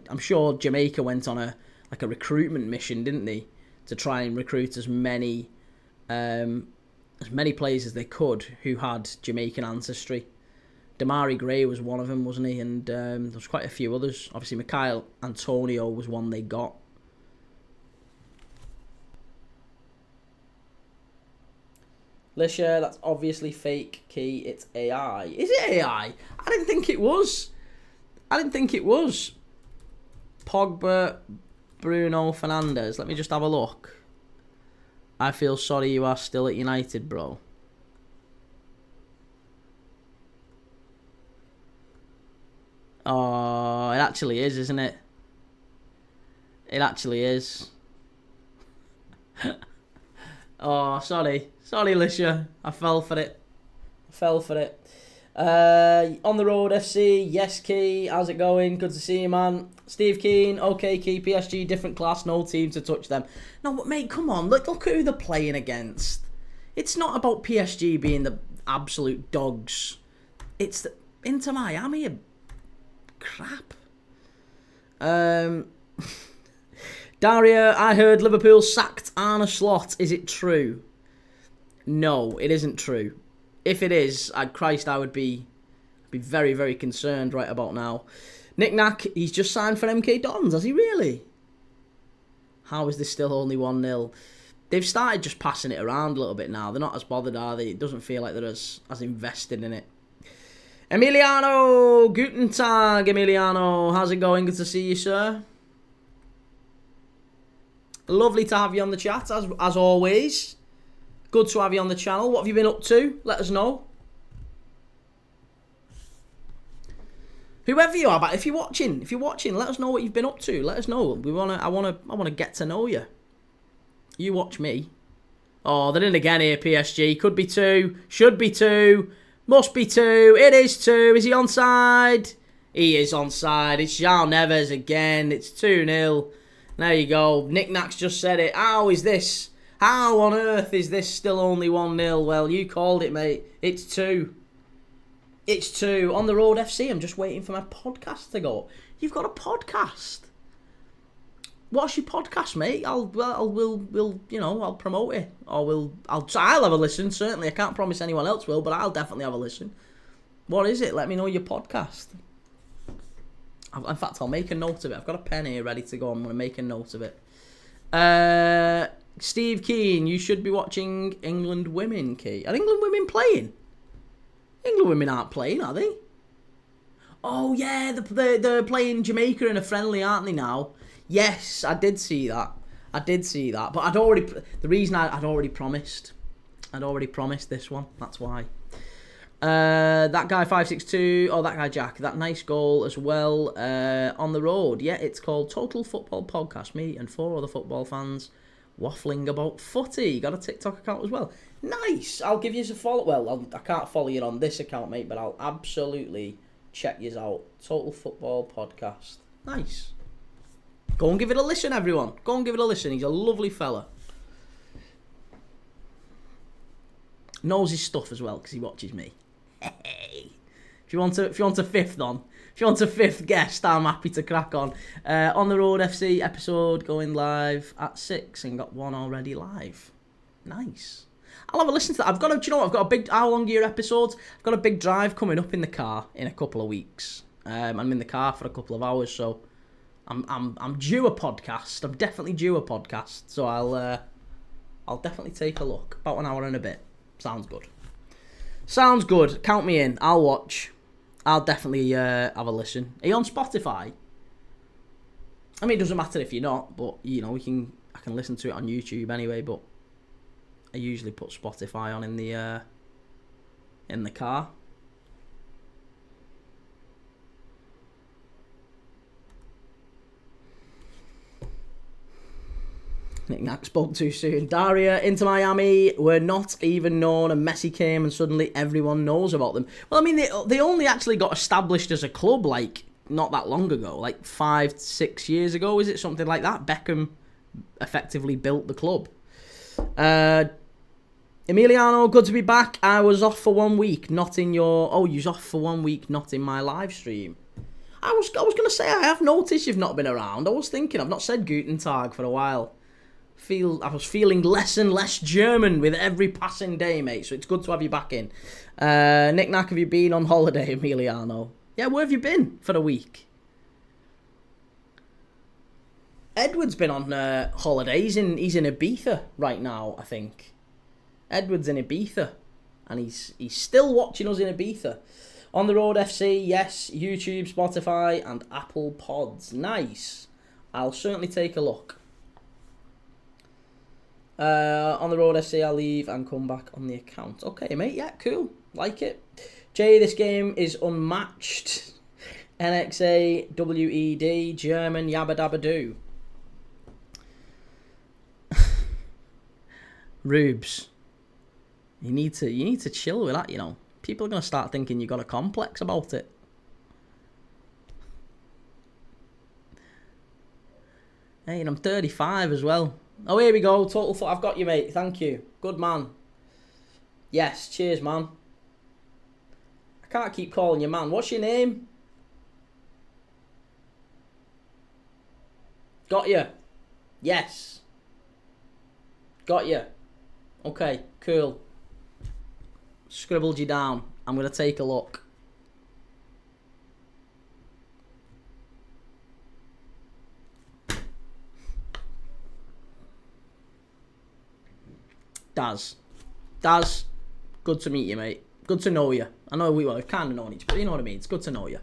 I'm sure Jamaica went on a recruitment mission, didn't they, to try and recruit as many players as they could who had Jamaican ancestry. Damari Gray was one of them, wasn't he? And there was quite a few others. Obviously, Mikhail Antonio was one they got. Lisha, that's obviously fake, Key. It's AI. Is it AI? I didn't think it was. Pogba, Bruno Fernandes. Let me just have a look. I feel sorry you are still at United, bro. Oh, it actually is, isn't it? It actually is. Oh, sorry. Sorry, Lisha. I fell for it. On the road FC, yes, Key, how's it going? Good to see you, man. Steve Keen, okay, Key, PSG, different class, no team to touch them. No, but mate, come on, look at who they're playing against. It's not about PSG being the absolute dogs. It's the Inter Miami are crap. Daria, I heard Liverpool sacked Arne Slot. Is it true? No, it isn't true. If it is, I would be very, very concerned right about now. Nick Nack, he's just signed for MK Dons, has he really? How is this still only 1-0? They've started just passing it around a little bit now. They're not as bothered, are they? It doesn't feel like they're as invested in it. Emiliano, guten Tag, Emiliano. How's it going? Good to see you, sir. Lovely to have you on the chat, as always. Good to have you on the channel. What have you been up to? Let us know. Whoever you are, but if you're watching, let us know what you've been up to. Let us know. I wanna get to know you. You watch me. Oh, they're in again here, PSG. Could be 2. Should be 2. Must be 2. It is 2. Is he onside? He is onside. It's João Neves again. It's 2-0. There you go. Nick Nack's just said it. How is this? How on earth is this still only 1-0? Well, you called it, mate. It's 2. It's 2. On the road FC. I'm just waiting for my podcast to go. You've got a podcast. What's your podcast, mate? I'll promote it, or I'll have a listen. Certainly, I can't promise anyone else will, but I'll definitely have a listen. What is it? Let me know your podcast. In fact, I'll make a note of it. I've got a pen here ready to go. I'm going to make a note of it. Steve Keen, you should be watching England women, Key. Are England women playing? England women aren't playing, are they? Oh yeah, they're playing Jamaica in a friendly, aren't they now? Yes, I did see that. But I'd already promised this one. That's why. That guy 562. Oh, that guy Jack. That nice goal as well. On the road. Yeah, it's called Total Football Podcast. Me and 4 other football fans waffling about footy. Got a TikTok account as well. Nice. I'll give you a follow. Well, I can't follow you on this account, mate, but I'll absolutely check you out. Total Football Podcast. Nice. Go and give it a listen, everyone. Go and give it a listen. He's a lovely fella. Knows his stuff as well because he watches me. Hey. If you want a fifth guest, I'm happy to crack on. On the Road FC episode going live at 6 and got one already live. Nice. I'll have a listen to that. I've got a big. How long are your episodes? I've got a big drive coming up in the car in a couple of weeks. I'm in the car for a couple of hours, so I'm due a podcast. I'm definitely due a podcast. So I'll definitely take a look. About an hour and a bit. Sounds good. Sounds good. Count me in. I'll watch. I'll definitely have a listen. Are you on Spotify? I mean, it doesn't matter if you're not, but I can listen to it on YouTube anyway. But I usually put Spotify on in the car. Nick Nack spoke too soon. Daria, Inter Miami were not even known, and Messi came and suddenly everyone knows about them. Well, I mean, they only actually got established as a club like not that long ago, like 5-6 years ago, is it? Something like that. Beckham effectively built the club. Emiliano, good to be back. I was off for 1 week, not in your... Oh, you was off for 1 week, not in my live stream. I was going to say, I have noticed you've not been around. I was thinking, I've not said Guten Tag for a while. I was feeling less and less German with every passing day, mate. So it's good to have you back in. Nick Nack, have you been on holiday, Emiliano? Yeah, where have you been for a week? Edward's been on holiday. He's in Ibiza right now, I think. Edward's in Ibiza, and he's still watching us in Ibiza. On the Road FC, yes. YouTube, Spotify, and Apple Pods. Nice. I'll certainly take a look. On the Road FC, I'll leave and come back on the account. Okay, mate. Yeah, cool. Like it. Jay, this game is unmatched. NXA, WED, German, yabba dabba doo. Rubes. You need to chill with that, People are going to start thinking you've got a complex about it. Hey, and I'm 35 as well. Oh, here we go. Total foot. I've got you, mate. Thank you. Good man. Yes, cheers, man. I can't keep calling you man. What's your name? Got you. Yes. Got you. Okay, cool. Scribbled you down. I'm going to take a look. Daz, good to meet you, mate. Good to know you. I know we've kind of known each other, but you know what I mean. It's good to know you.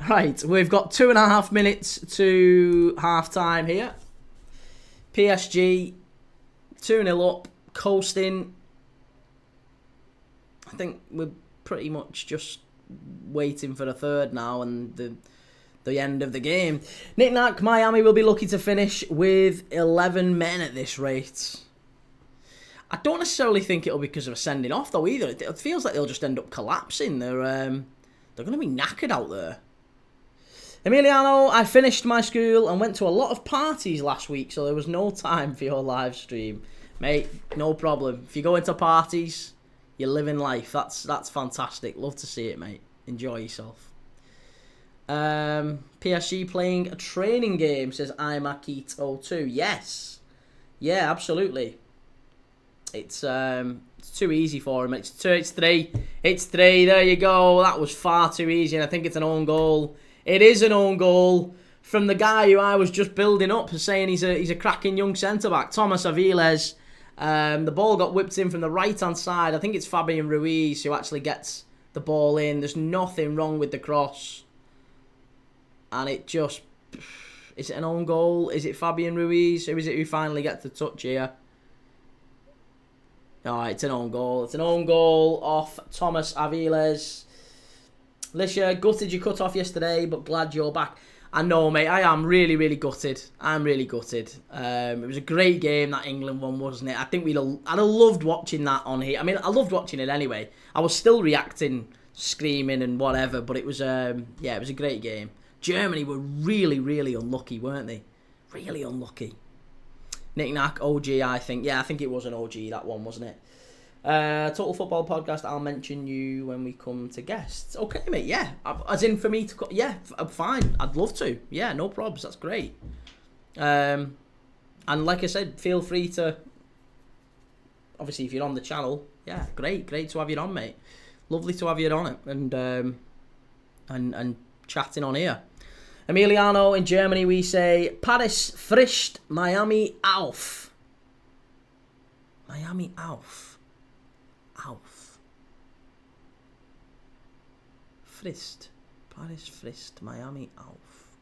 Right, we've got 2.5 minutes to half time here. PSG 2-0 up, coasting. I think we're pretty much just waiting for the third now and the end of the game. Knick-knack, Miami will be lucky to finish with 11 men at this rate. I don't necessarily think it'll be because of a sending off though either. It feels like they'll just end up collapsing. They're going to be knackered out there. Emiliano, I finished my school and went to a lot of parties last week, so there was no time for your live stream. Mate, no problem. If you go into parties, you're living life. That's fantastic. Love to see it, mate. Enjoy yourself. PSG playing a training game, says iMakito2. Yes. Yeah, absolutely. It's too easy for him. It's 3. It's 3. There you go. That was far too easy, and I think it's an own goal. It is an own goal from the guy who I was just building up, saying he's a cracking young centre-back, Thomas Aviles. The ball got whipped in from the right-hand side. I think it's Fabian Ruiz who actually gets the ball in. There's nothing wrong with the cross. And it just... Is it an own goal? Is it Fabian Ruiz? Who is it who finally gets the touch here? Oh, it's an own goal. It's an own goal off Thomas Aviles. Lisha, gutted you cut off yesterday, but glad you're back. I know, mate. I am really, really gutted. I'm really gutted. It was a great game, that England one, wasn't it? I think I'd have loved watching that on here. I mean, I loved watching it anyway. I was still reacting, screaming and whatever, but it was, yeah, it was a great game. Germany were really, really unlucky, weren't they? Really unlucky. Knick-knack, OG, I think. Yeah, I think it was an OG, that one, wasn't it? Total Football Podcast, I'll mention you when we come to guests. Okay, mate, yeah. As in for me to... Yeah, fine. I'd love to. Yeah, no probs. That's great. And like I said, feel free to... Obviously, if you're on the channel, yeah, great to have you on, mate. Lovely to have you on it. And chatting on here. Emiliano, in Germany, we say, Paris frischt, Miami auf. Miami auf. Auf. Frist. Paris frischt, Miami auf.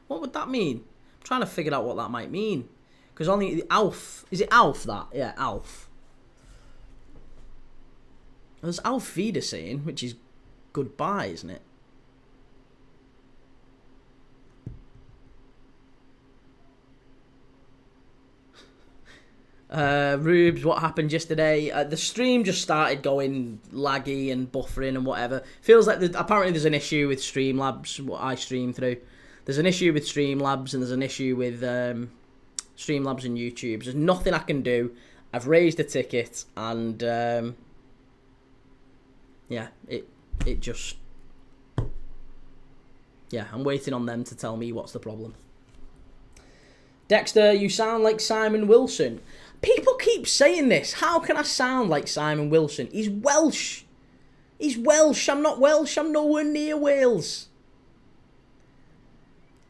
What would that mean? I'm trying to figure out what that might mean. Because only the auf. Is it auf that? Yeah, auf. There's auf Wiedersehen, which is goodbye, isn't it? Rubes, what happened yesterday? The stream just started going laggy and buffering and whatever. Feels like apparently there's an issue with Streamlabs, what I stream through. There's an issue with Streamlabs and there's an issue with Streamlabs and YouTube. There's nothing I can do. I've raised a ticket and yeah, it just... Yeah, I'm waiting on them to tell me what's the problem. Dexter, you sound like Simon Wilson. People keep saying this. How can I sound like Simon Wilson? He's Welsh. He's Welsh. I'm not Welsh. I'm nowhere near Wales.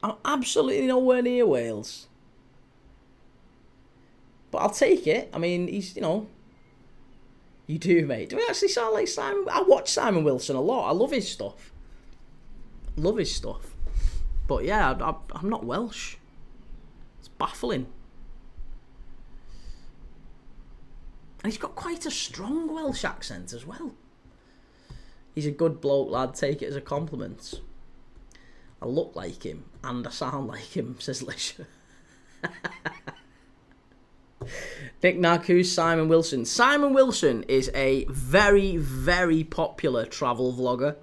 I'm absolutely nowhere near Wales. But I'll take it. I mean, he's, you know... You do, mate. Do I actually sound like Simon? I watch Simon Wilson a lot. I love his stuff. Love his stuff. But yeah, I'm not Welsh. It's baffling. And he's got quite a strong Welsh accent as well. He's a good bloke, lad. Take it as a compliment. I look like him and I sound like him, says Lisha. Nick Nack, who's Simon Wilson? Simon Wilson is a very, very popular travel vlogger.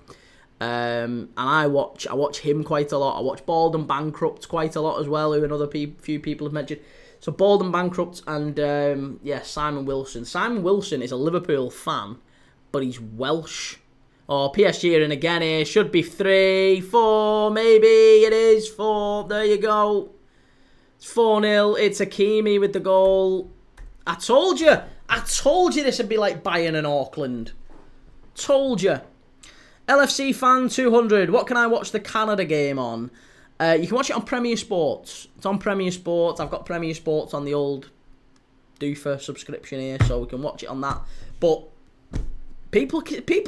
And I watch him quite a lot. I watch Bald and Bankrupt quite a lot as well, who another few people have mentioned. So Bald and Bankrupt and, yeah, Simon Wilson. Simon Wilson is a Liverpool fan, but he's Welsh. Oh, PSG are in again here. Should be 3, 4, maybe. It is 4. There you go. It's 4-0. It's Hakimi with the goal. I told you this would be like Bayern and Auckland. Told you. LFC fan 200. What can I watch the Canada game on? You can watch it on Premier Sports. It's on Premier Sports. I've got Premier Sports on the old Doofer subscription here, so we can watch it on that. But people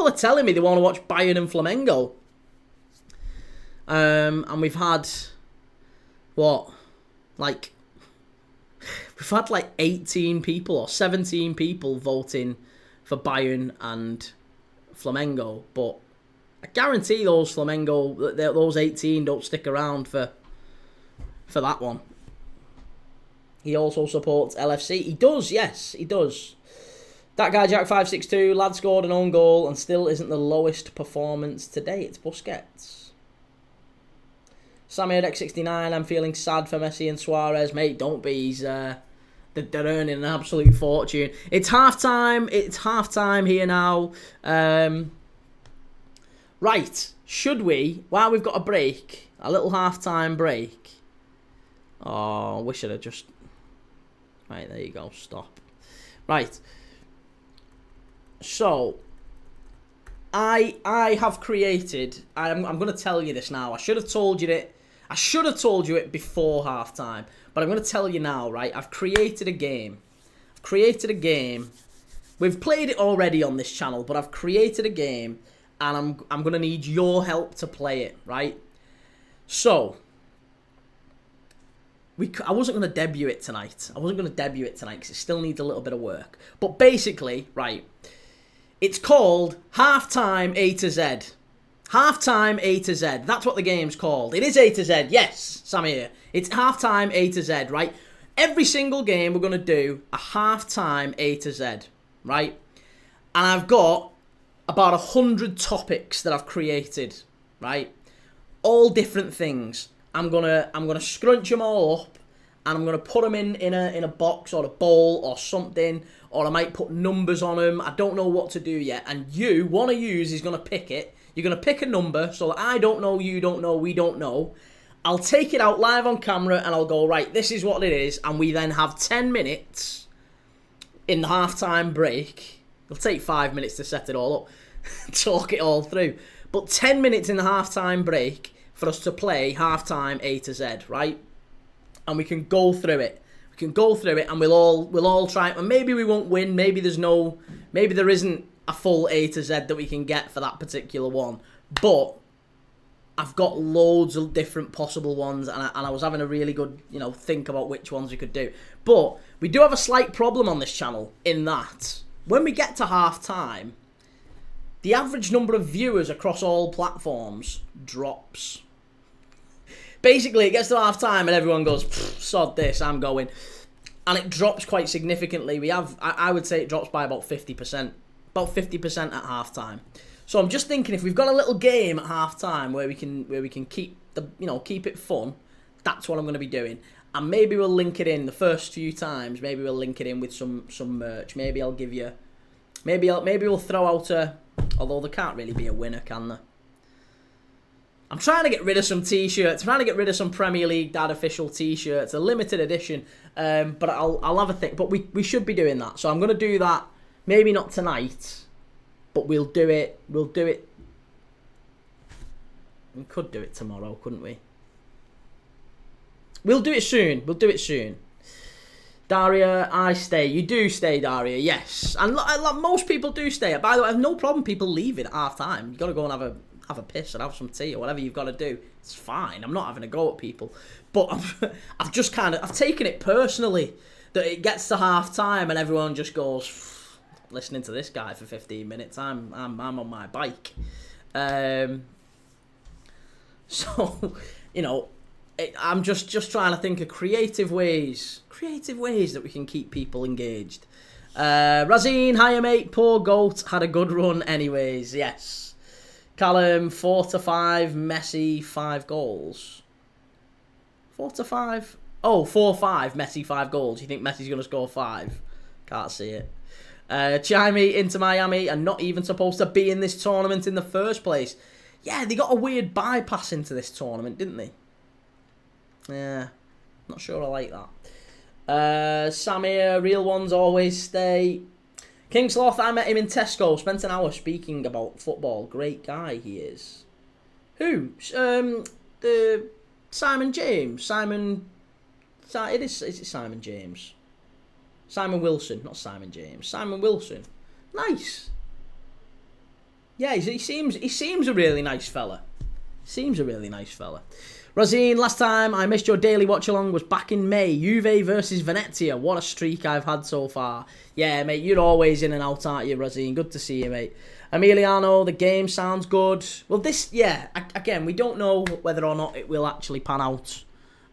are telling me they want to watch Bayern and Flamengo. And we've had what? We've had like 18 people or 17 people voting for Bayern and Flamengo, but I guarantee those those 18 don't stick around for that one. He also supports LFC. He does, yes, he does. That guy, Jack562, lad scored an own goal and still isn't the lowest performance today. It's Busquets. Samir X69, I'm feeling sad for Messi and Suarez. Mate, don't be. They're earning an absolute fortune. It's half-time. It's half-time here now. Right. Should we, while we've got a break, a little half-time break. Oh, I wish I'd have just... Right, there you go. Stop. Right. So, I have created... I'm going to tell you this now. I should have told you it before half-time. But I'm going to tell you now, right? I've created a game. We've played it already on this channel, but I've created a game, and I'm going to need your help to play it, right? So, I wasn't going to debut it tonight. Because it still needs a little bit of work. But basically, right, it's called Halftime A to Z. Halftime A to Z. That's what the game's called. It is A to Z. Yes, Samir. It's halftime A to Z, right? Every single game we're going to do a halftime A to Z, right? And I've got about 100 topics that I've created, right? All different things. I'm gonna scrunch them all up, and I'm gonna put them in a box or a bowl or something, or I might put numbers on them. I don't know what to do yet. And one of you is gonna pick it. You're going to pick a number so that I don't know, you don't know, we don't know. I'll take it out live on camera and I'll go, right, this is what it is. And we then have 10 minutes in the halftime break. It'll take 5 minutes to set it all up, talk it all through. But 10 minutes in the halftime break for us to play halftime A to Z, right? And we can go through it. And we'll all try. And maybe we won't win. Maybe there isn't a full A to Z that we can get for that particular one. But I've got loads of different possible ones, and I was having a really good, think about which ones we could do. But we do have a slight problem on this channel in that when we get to half time, the average number of viewers across all platforms drops. Basically, it gets to half time and everyone goes, sod this, I'm going. And it drops quite significantly. I would say it drops by about 50%. About 50% at half time. So I'm just thinking if we've got a little game at half time where we can keep keep it fun, that's what I'm going to be doing. And maybe we'll link it in the first few times. Maybe we'll link it in with some merch. Maybe I'll give you. Maybe we'll throw out a. Although there can't really be a winner, can there? I'm trying to get rid of some t-shirts. I'm trying to get rid of some Premier League Dad official t-shirts. A limited edition. But I'll have a think. But we should be doing that. So I'm going to do that. Maybe not tonight, but we'll do it. We could do it tomorrow, couldn't we? We'll do it soon. Daria, I stay. You do stay, Daria, yes. And most people do stay. By the way, I have no problem people leaving at half time. You've got to go and have a piss and have some tea or whatever you've got to do. It's fine. I'm not having a go at people. But I've taken it personally that it gets to half time and everyone just goes, listening to this guy for 15 minutes. I'm on my bike. So, I'm just trying to think of creative ways that we can keep people engaged. Razine, hiya mate, poor goat, had a good run anyways, yes. Callum, 4-5, Messi, 5 goals. 4-5? Oh, 4-5, Messi, 5 goals. You think Messi's going to score 5? Can't see it. Chimey, Inter Miami, are not even supposed to be in this tournament in the first place. Yeah, they got a weird bypass into this tournament, didn't they? Yeah, not sure I like that. Samir, real ones always stay. King Sloth, I met him in Tesco. Spent an hour speaking about football. Great guy he is. Who? The Simon James. Is it Simon James? Simon Wilson, not Simon James. Simon Wilson. Nice. Yeah, he seems a really nice fella. Seems a really nice fella. Razine, last time I missed your daily watch along was back in May. Juve versus Venezia. What a streak I've had so far. Yeah, mate, you're always in and out, aren't you, Razine? Good to see you, mate. Emiliano, the game sounds good. Well, again, we don't know whether or not it will actually pan out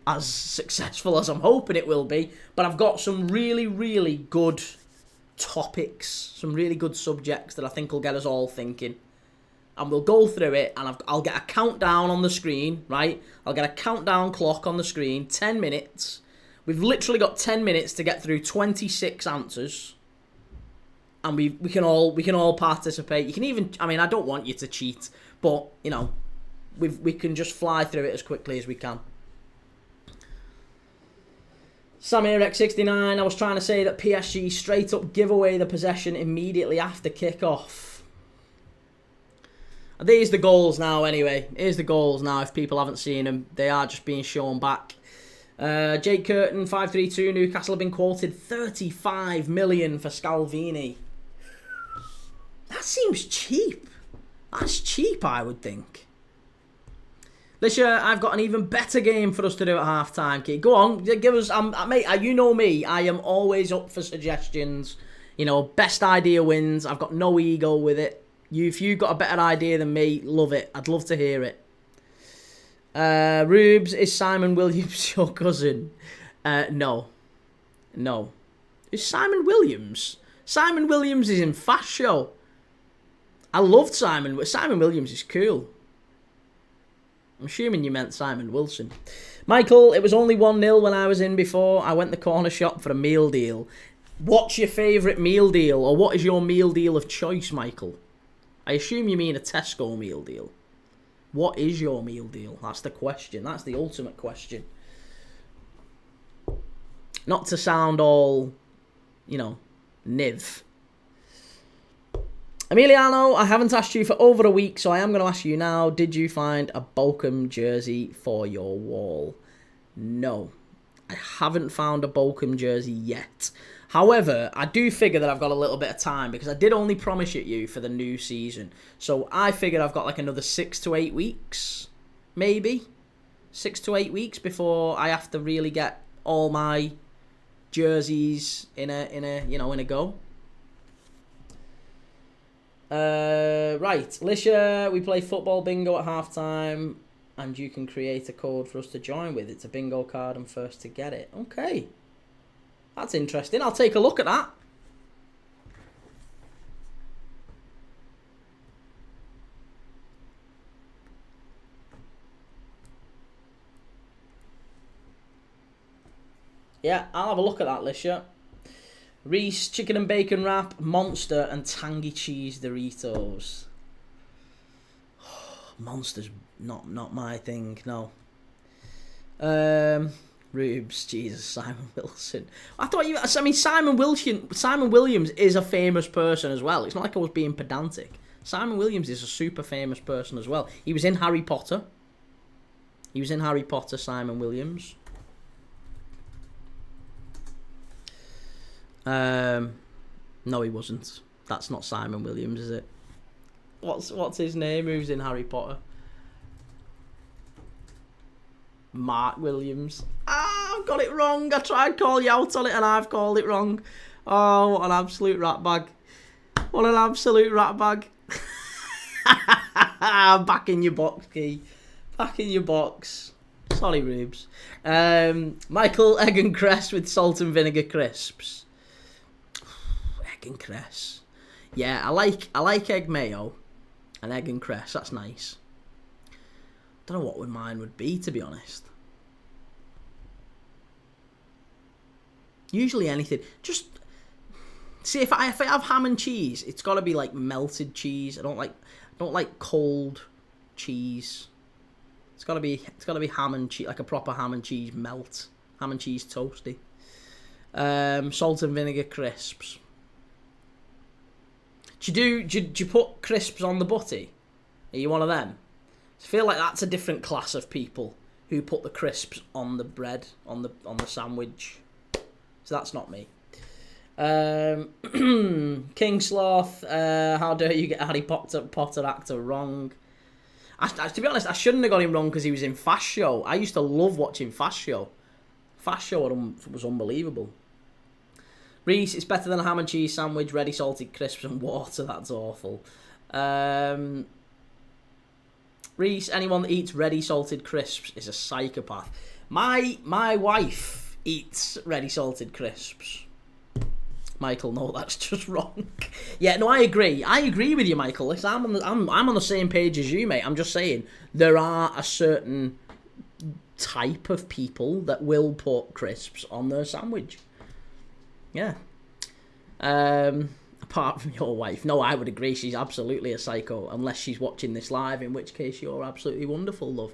as successful as I'm hoping it will be. But I've got some really, really good topics, some really good subjects that I think will get us all thinking. And we'll go through it, and I'll get a countdown on the screen, right? I'll get a countdown clock on the screen, 10 minutes. We've literally got 10 minutes to get through 26 answers. And we can all participate. You can even, I mean, I don't want you to cheat, but, you know, we can just fly through it as quickly as we can. Samir X69, I was trying to say that PSG straight up give away the possession immediately after kick-off. These are the goals now anyway. Here's the goals now if people haven't seen them. They are just being shown back. Jake Curtin, 532, Newcastle have been quoted 35 million for Scalvini. That seems cheap. That's cheap, I would think. Lisha, I've got an even better game for us to do at half-time, Kate. Go on, give us... mate, you know me. I am always up for suggestions. You know, best idea wins. I've got no ego with it. If you've got a better idea than me, love it. I'd love to hear it. Rubes, is Simon Williams your cousin? No. No. Is Simon Williams? Simon Williams is in Fast Show. I loved Simon. Simon Williams is cool. I'm assuming you meant Simon Wilson. Michael, it was only 1-0 when I was in before. I went the corner shop for a meal deal. What's your favourite meal deal? Or what is your meal deal of choice, Michael? I assume you mean a Tesco meal deal. What is your meal deal? That's the question. That's the ultimate question. Not to sound all, you know, niv. Emiliano, I haven't asked you for over a week, so I am going to ask you now. Did you find a Bochum jersey for your wall? No. I haven't found a Bochum jersey yet. However, I do figure that I've got a little bit of time because I did only promise it you for the new season. So I figured I've got like another 6 to 8 weeks, maybe. 6 to 8 weeks before I have to really get all my jerseys in a go. Right, Lisha, we play football bingo at halftime and you can create a code for us to join with. It's a bingo card and first to get it. Okay. That's interesting. I'll take a look at that. Yeah, I'll have a look at that, Lisha. Reese, chicken and bacon wrap, Monster, and tangy cheese Doritos. Monster's not my thing, no. Rubes, Jesus, Simon Wilson. Simon Williams is a famous person as well. It's not like I was being pedantic. Simon Williams is a super famous person as well. He was in Harry Potter. Simon Williams. No, he wasn't. That's not Simon Williams, is it? What's his name? Who's in Harry Potter? Mark Williams. I've got it wrong. I tried to call you out on it and I've called it wrong. Oh, what an absolute ratbag. What an absolute ratbag. Back in your box, Kee. Back in your box. Sorry, Rubes. Michael, egg and cress with salt and vinegar crisps. Egg and cress. Yeah, I like egg mayo and egg and cress. That's nice. Don't know what mine would be, to be honest. Usually anything. Just see, if I have ham and cheese, it's got to be like melted cheese. I don't like cold cheese. It's got to be ham and cheese, like a proper ham and cheese melt, ham and cheese toasty. Salt and vinegar crisps. Do you put crisps on the butty? Are you one of them? I feel like that's a different class of people who put the crisps on the bread, on the sandwich. So that's not me. King Sloth, how dare you get Harry Potter actor wrong? To be honest, I shouldn't have got him wrong because he was in Fast Show. I used to love watching Fast Show. Fast Show was unbelievable. Reese, it's better than a ham and cheese sandwich, ready salted crisps and water. That's awful. Reese, anyone that eats ready salted crisps is a psychopath. My wife eats ready salted crisps. Michael, no, that's just wrong. Yeah, no, I agree. I agree with you, Michael. Listen, I'm on the same page as you, mate. I'm just saying there are a certain type of people that will put crisps on their sandwich. Yeah. Apart from your wife. No, I would agree. She's absolutely a psycho, unless she's watching this live, in which case you're absolutely wonderful, love.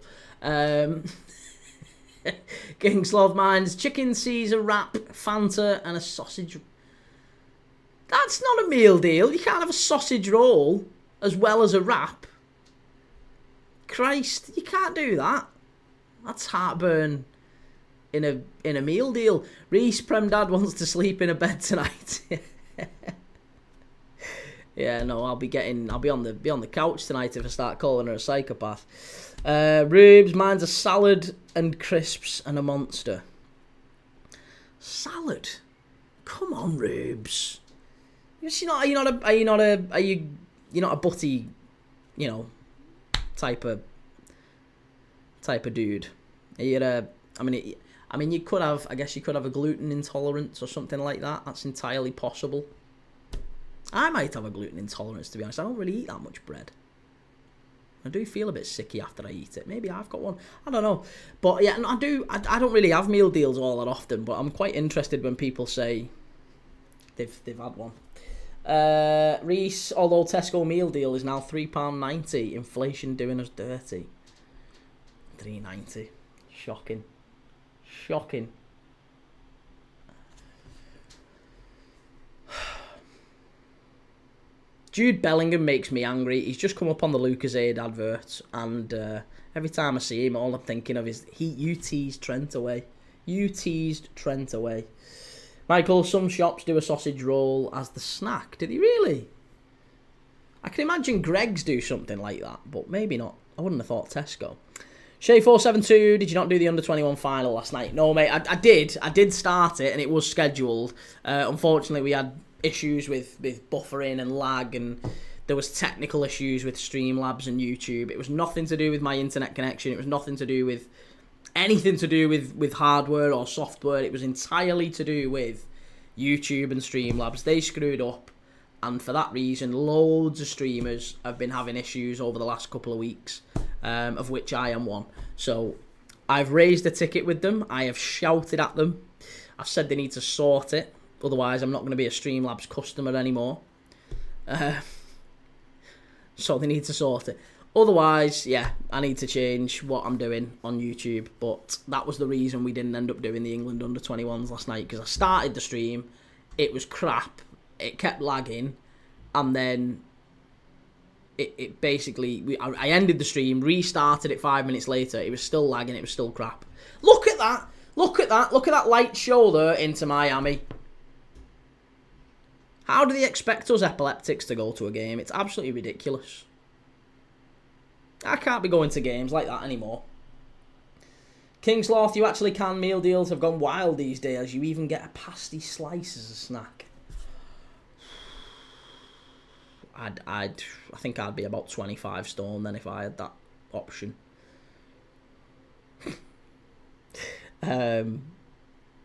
King Sloth Minds, chicken Caesar wrap, Fanta, and a sausage. That's not a meal deal. You can't have a sausage roll as well as a wrap. Christ, you can't do that. That's heartburn in a meal deal. Reese, Prem Dad wants to sleep in a bed tonight. Yeah, no, I'll be on the couch tonight if I start calling her a psychopath. Rubes, mine's a salad and crisps and a monster. Salad? Come on, Rubes. You're not a butty, type of dude. You could have a gluten intolerance or something like that. That's entirely possible. I might have a gluten intolerance, to be honest. I don't really eat that much bread. I do feel a bit sicky after I eat it. Maybe I've got one. I don't know. But yeah, I do. I don't really have meal deals all that often, but I'm quite interested when people say they've had one. Reese, although Tesco meal deal is now £3.90, inflation doing us dirty. £3.90. Shocking. Jude Bellingham makes me angry. He's just come up on the Lucozade advert, and every time I see him, all I'm thinking of is you teased Trent away. Michael, some shops do a sausage roll as the snack. Did he really? I can imagine Greggs do something like that, but maybe not. I wouldn't have thought Tesco. Shay472, did you not do the under-21 final last night? No, mate, I did. I did start it, and it was scheduled. Unfortunately, we had issues with buffering and lag, and there was technical issues with Streamlabs and YouTube. It was nothing to do with my internet connection. It was nothing to do with anything to do with hardware or software. It was entirely to do with YouTube and Streamlabs. They screwed up, and for that reason, loads of streamers have been having issues over the last couple of weeks, of which I am one. So I've raised a ticket with them. I have shouted at them. I've said they need to sort it. Otherwise, I'm not going to be a Streamlabs customer anymore. So they need to sort it. Otherwise, yeah, I need to change what I'm doing on YouTube. But that was the reason we didn't end up doing the England under-21s last night. Because I started the stream, it was crap, it kept lagging, and then it basically... I ended the stream, restarted it 5 minutes later, it was still lagging, it was still crap. Look at that! Look at that light shoulder into Miami. How do they expect us epileptics to go to a game? It's absolutely ridiculous. I can't be going to games like that anymore. Kingsloth, you actually can. Meal deals have gone wild these days. You even get a pasty slice as a snack. I think I'd be about 25 stone then if I had that option.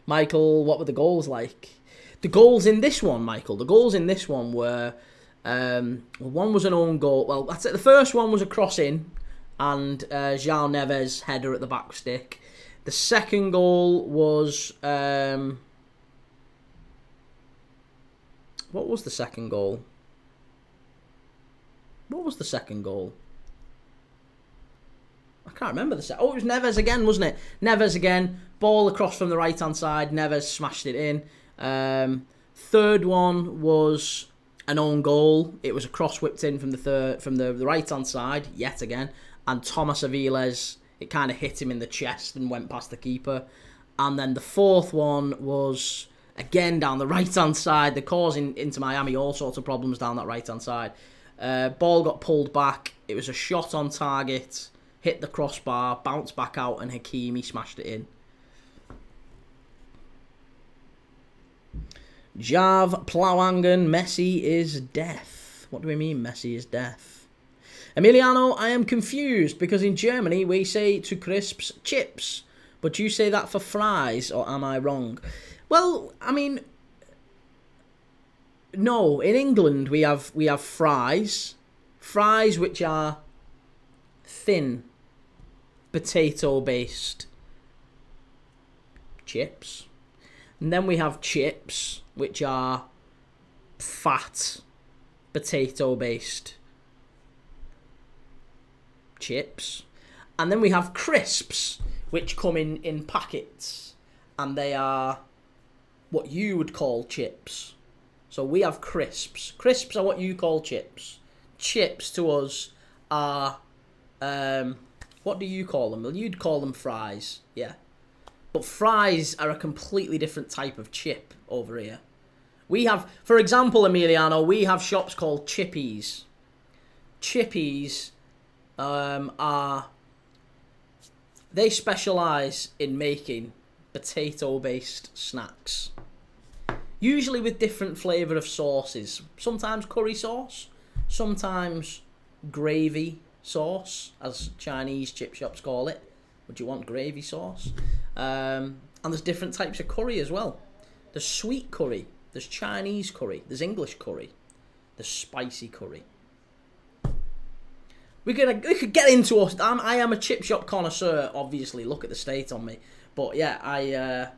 Michael, what were the goals like? The goals in this one, Michael. The goals in this one were, one was an own goal. Well, that's it. The first one was a cross in, and João Neves header at the back stick. The second goal was what was the second goal? What was the second goal? I can't remember the set. Oh, it was Neves again, wasn't it? Neves again. Ball across from the right-hand side. Neves smashed it in. Third one was an own goal. It was a cross whipped in from the right-hand side, yet again. And Thomas Aviles, it kind of hit him in the chest and went past the keeper. And then the fourth one was, again, down the right-hand side. They're causing Inter Miami all sorts of problems down that right-hand side. Ball got pulled back. It was a shot on target. Hit the crossbar, bounced back out, and Hakimi smashed it in. Jav Plawangan, Messi is death. What do we mean, Messi is death? Emiliano, I am confused because in Germany we say to crisps, chips. But you say that for fries, or am I wrong? Well, I mean, no. In England we have fries. Fries which are thin, potato-based chips. And then we have chips, which are fat, potato-based chips. And then we have crisps, which come in packets. And they are what you would call chips. So we have crisps. Crisps are what you call chips. Chips to us are... what do you call them? Well, you'd call them fries, yeah. But fries are a completely different type of chip over here. We have, for example, Emiliano, we have shops called Chippies. Chippies they specialise in making potato-based snacks. Usually with different flavour of sauces. Sometimes curry sauce, sometimes gravy sauce, as Chinese chip shops call it. Would you want gravy sauce? And there's different types of curry as well. There's sweet curry, there's Chinese curry, there's English curry, there's spicy curry. We could get into us. I am a chip shop connoisseur, obviously. Look at the state on me. But yeah,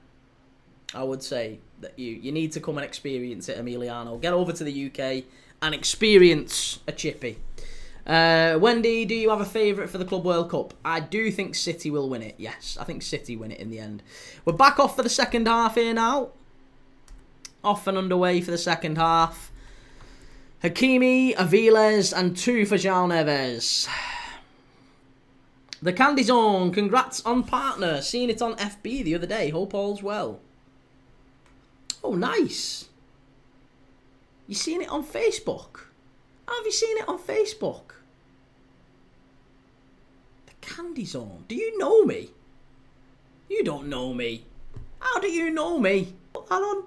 I would say that you need to come and experience it, Emiliano. Get over to the UK and experience a chippy. Wendy, do you have a favourite for the Club World Cup? I do think City will win it, yes. I think City win it in the end. We're back off for the second half here now. Off and underway for the second half. Hakimi, Aviles, and 2 for João Neves. The Candy Zone, congrats on partner. Seen it on FB the other day. Hope all's well. Oh, nice. You seen it on Facebook? How have you seen it on Facebook? The Candy Zone. Do you know me? You don't know me. How do you know me? Put that on.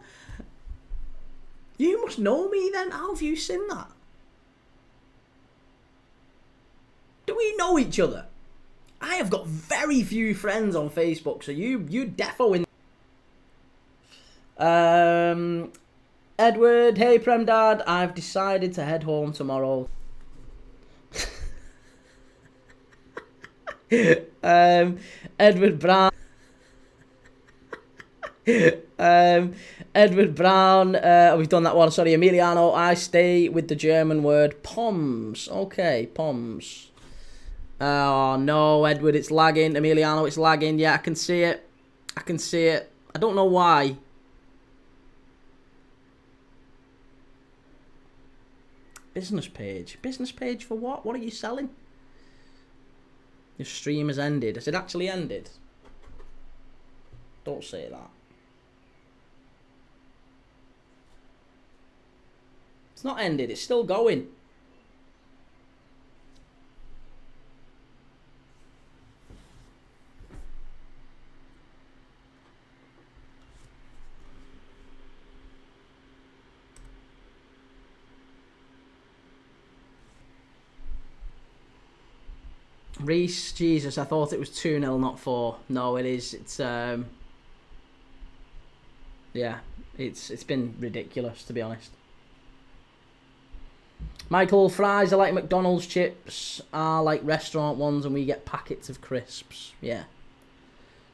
You must know me then. How have you seen that? Do we know each other? I have got very few friends on Facebook, so you defo in. Edward, hey Prem Dad, I've decided to head home tomorrow. Edward Brown. Edward Brown, we've done that one, sorry. Emiliano, I stay with the German word POMS. Okay, POMS. Oh no, Edward, it's lagging. Emiliano, it's lagging. Yeah, I can see it. I can see it. I don't know why. Business page. Business page for what? What are you selling? Your stream has ended. Has it actually ended? Don't say that. It's not ended. It's still going. Reese, Jesus, I thought it was 2-0, not 4. No, it is. It's yeah, it's been ridiculous, to be honest. Michael, fries are like McDonald's, chips are like restaurant ones, and we get packets of crisps. Yeah.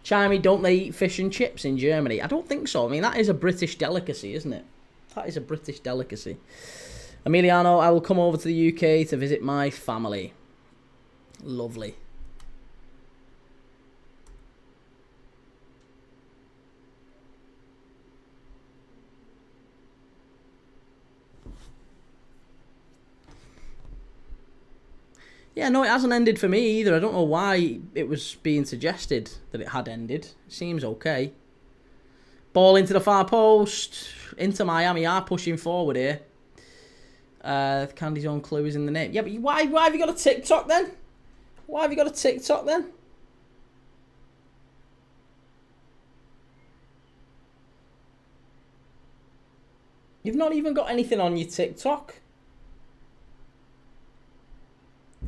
Chimey, don't they eat fish and chips in Germany? I don't think so. I mean, that is a British delicacy, isn't it? That is a British delicacy. Emiliano, I will come over to the UK to visit my family. Lovely. Yeah, no, it hasn't ended for me either. I don't know why it was being suggested that it had ended. It seems okay. Ball into the far post. Inter Miami are pushing forward here. Candy's own clue is in the name. Yeah, but why have you got a TikTok then? Why have you got a TikTok then? You've not even got anything on your TikTok.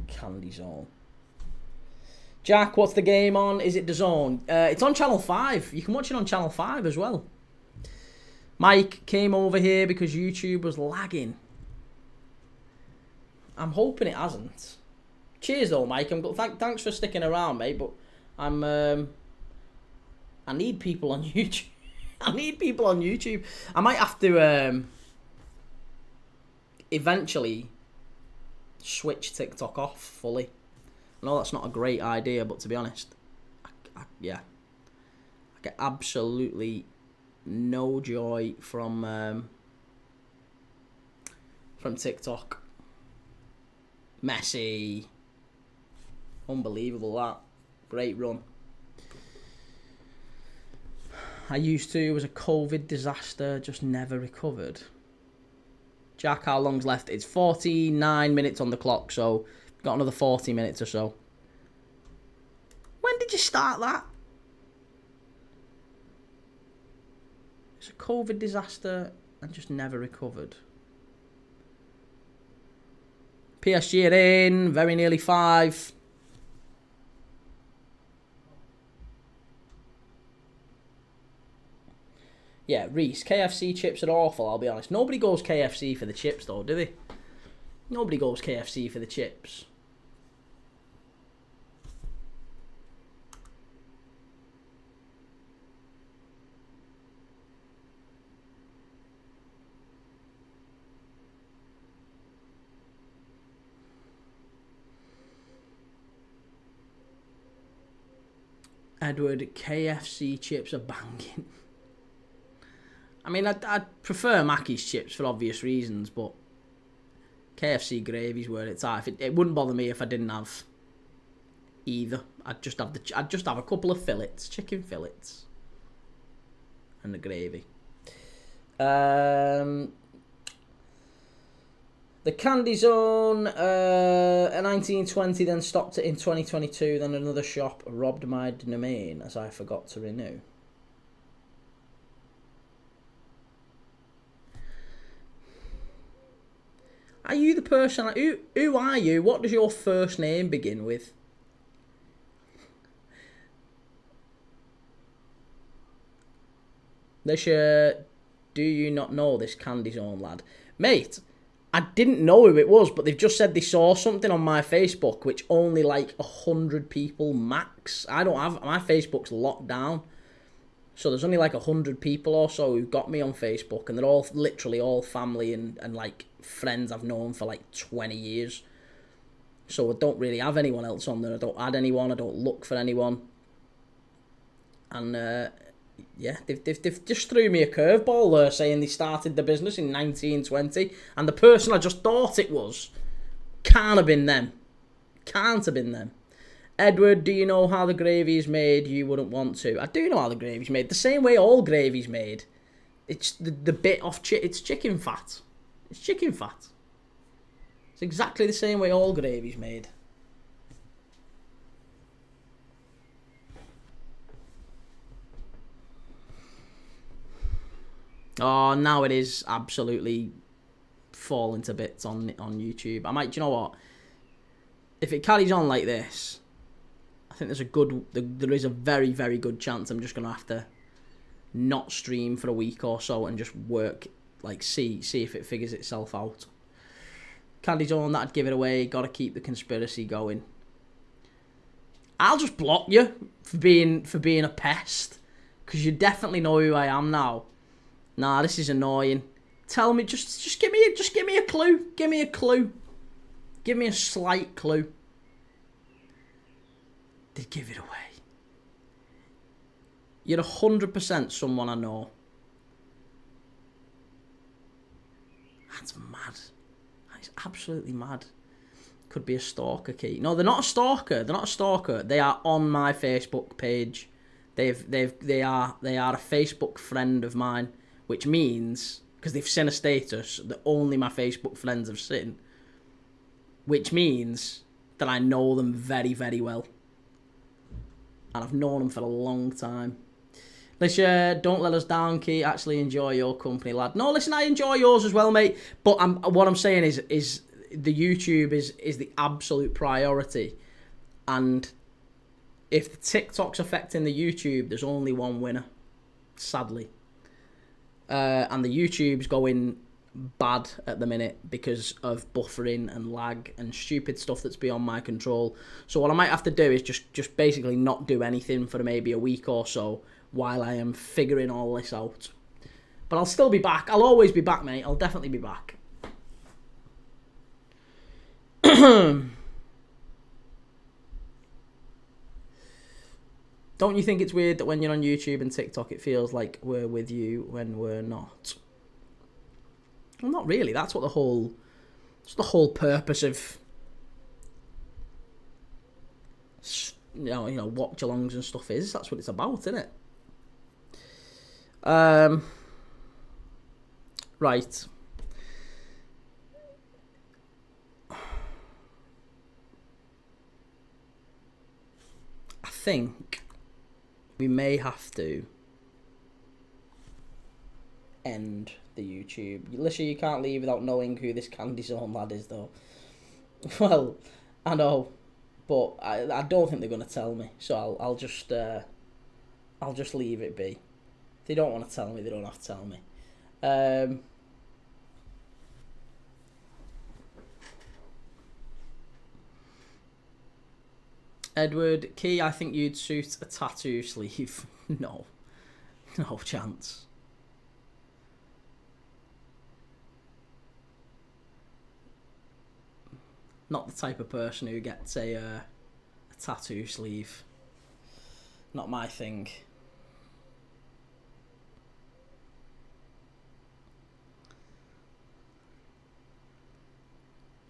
Candy Zone. Jack, what's the game on? Is it DAZN? It's on Channel 5. You can watch it on Channel 5 as well. Mike came over here because YouTube was lagging. I'm hoping it hasn't. Cheers though, Mike. Thanks for sticking around, mate. But I need people on YouTube. I need people on YouTube. I might have to eventually switch TikTok off fully. I know that's not a great idea, but to be honest, I get absolutely no joy from TikTok. Messi, unbelievable that, great run. I used to, it was a COVID disaster, just never recovered. Jack, how long's left? It's 49 minutes on the clock, so got another 40 minutes or so. When did you start that? It's a COVID disaster and just never recovered. PSG are in, very nearly 5. Yeah, Reese, KFC chips are awful, I'll be honest. Nobody goes KFC for the chips, though, do they? Nobody goes KFC for the chips. Edward, KFC chips are banging. I mean, I'd prefer Mackey's chips for obvious reasons, but KFC gravy's where it's at. It wouldn't bother me if I didn't have either. I'd just have a couple of fillets, chicken fillets, and the gravy. The Candy Zone, in 1920, then stopped it in 2022. Then another shop robbed my domain as I forgot to renew. Are you the person? Who are you? What does your first name begin with? Do you not know this Candy Zone lad? Mate, I didn't know who it was, but they've just said they saw something on my Facebook, which only like 100 people max. I don't have, my Facebook's locked down. So there's only like 100 people or so who got me on Facebook, and they're all literally all family and like friends I've known for like 20 years. So I don't really have anyone else on there. I don't add anyone. I don't look for anyone. And yeah, they've just threw me a curveball there, saying they started the business in 1920, and the person I just thought it was can't have been them. Can't have been them. Edward, do you know how the gravy is made? You wouldn't want to. I do know how the gravy's made. The same way all gravy's made. It's the bit off it's chicken fat. It's chicken fat. It's exactly the same way all gravy's made. Oh, now it is absolutely falling to bits on YouTube. I might, do you know what? If it carries on like this, think there is a very, very good chance I'm just going to have to not stream for a week or so and just work, like, see if it figures itself out. Candy Zone, that'd give it away. Got to keep the conspiracy going. I'll just block you for being a pest, because you definitely know who I am now. Nah, this is annoying. Tell me, just give me a clue. Give me a clue. Give me a slight clue. They give it away. You're 100% someone I know. That's mad. That is absolutely mad. Could be a stalker, Key. No, they're not a stalker. They're not a stalker. They are on my Facebook page. They are a Facebook friend of mine, which means, because they've seen a status that only my Facebook friends have seen, which means that I know them very, very well. And I've known them for a long time. Listen, don't let us down, Key. Actually enjoy your company, lad. No, listen, I enjoy yours as well, mate. But what I'm saying is the YouTube is the absolute priority. And if the TikTok's affecting the YouTube, there's only one winner, sadly. And the YouTube's going bad at the minute because of buffering and lag and stupid stuff that's beyond my control. So what I might have to do is just basically not do anything for maybe a week or so while I am figuring all this out. But I'll still be back. I'll always be back, mate. I'll definitely be back. Don't you think it's weird that when you're on YouTube and TikTok, it feels like we're with you when we're not? Well, not really. That's what the whole purpose of you know watch-alongs and stuff is. That's what it's about, isn't it? Right. I think we may have to end the YouTube. Literally, you can't leave without knowing who this Candy Zone lad is, though. Well, I know, but I don't think they're gonna tell me. So I'll just leave it be. If they don't want to tell me, they don't have to tell me. Edward Key, I think you'd suit a tattoo sleeve. No chance. Not the type of person who gets a tattoo sleeve. Not my thing.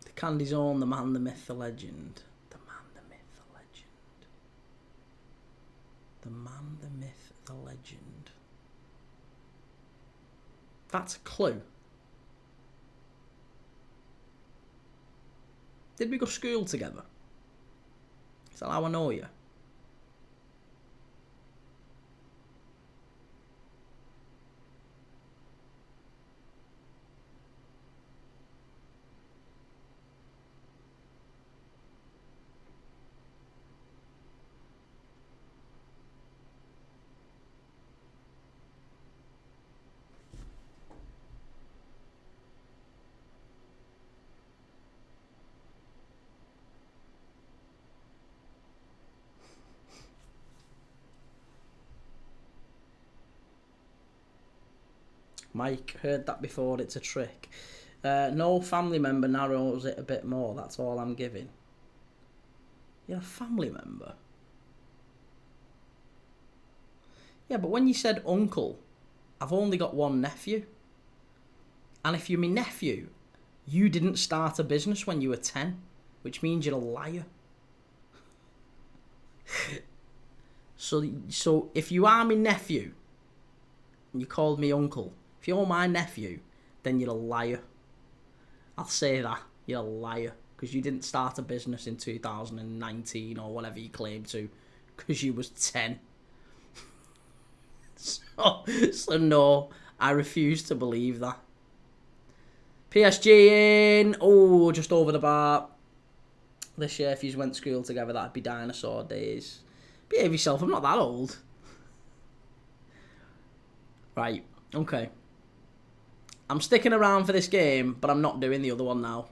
The Candy Zone, the man, the myth, the legend. The man, the myth, the legend. The man, the myth, the legend. That's a clue. Did we go to school together? Is that how I know you? Mike, heard that before, it's a trick. No family member narrows it a bit more, that's all I'm giving. You're a family member? Yeah, but when you said uncle, I've only got one nephew. And if you're my nephew, you didn't start a business when you were 10, which means you're a liar. So if you are my nephew, and you called me uncle, if you're my nephew, then you're a liar. I'll say that. You're a liar. Because you didn't start a business in 2019 or whatever you claim to. Because you was 10. So no, I refuse to believe that. PSG in. Oh, just over the bar. this year, if you went to school together, that'd be dinosaur days. Behave yourself, I'm not that old. Right, okay. I'm sticking around for this game, but I'm not doing the other one now.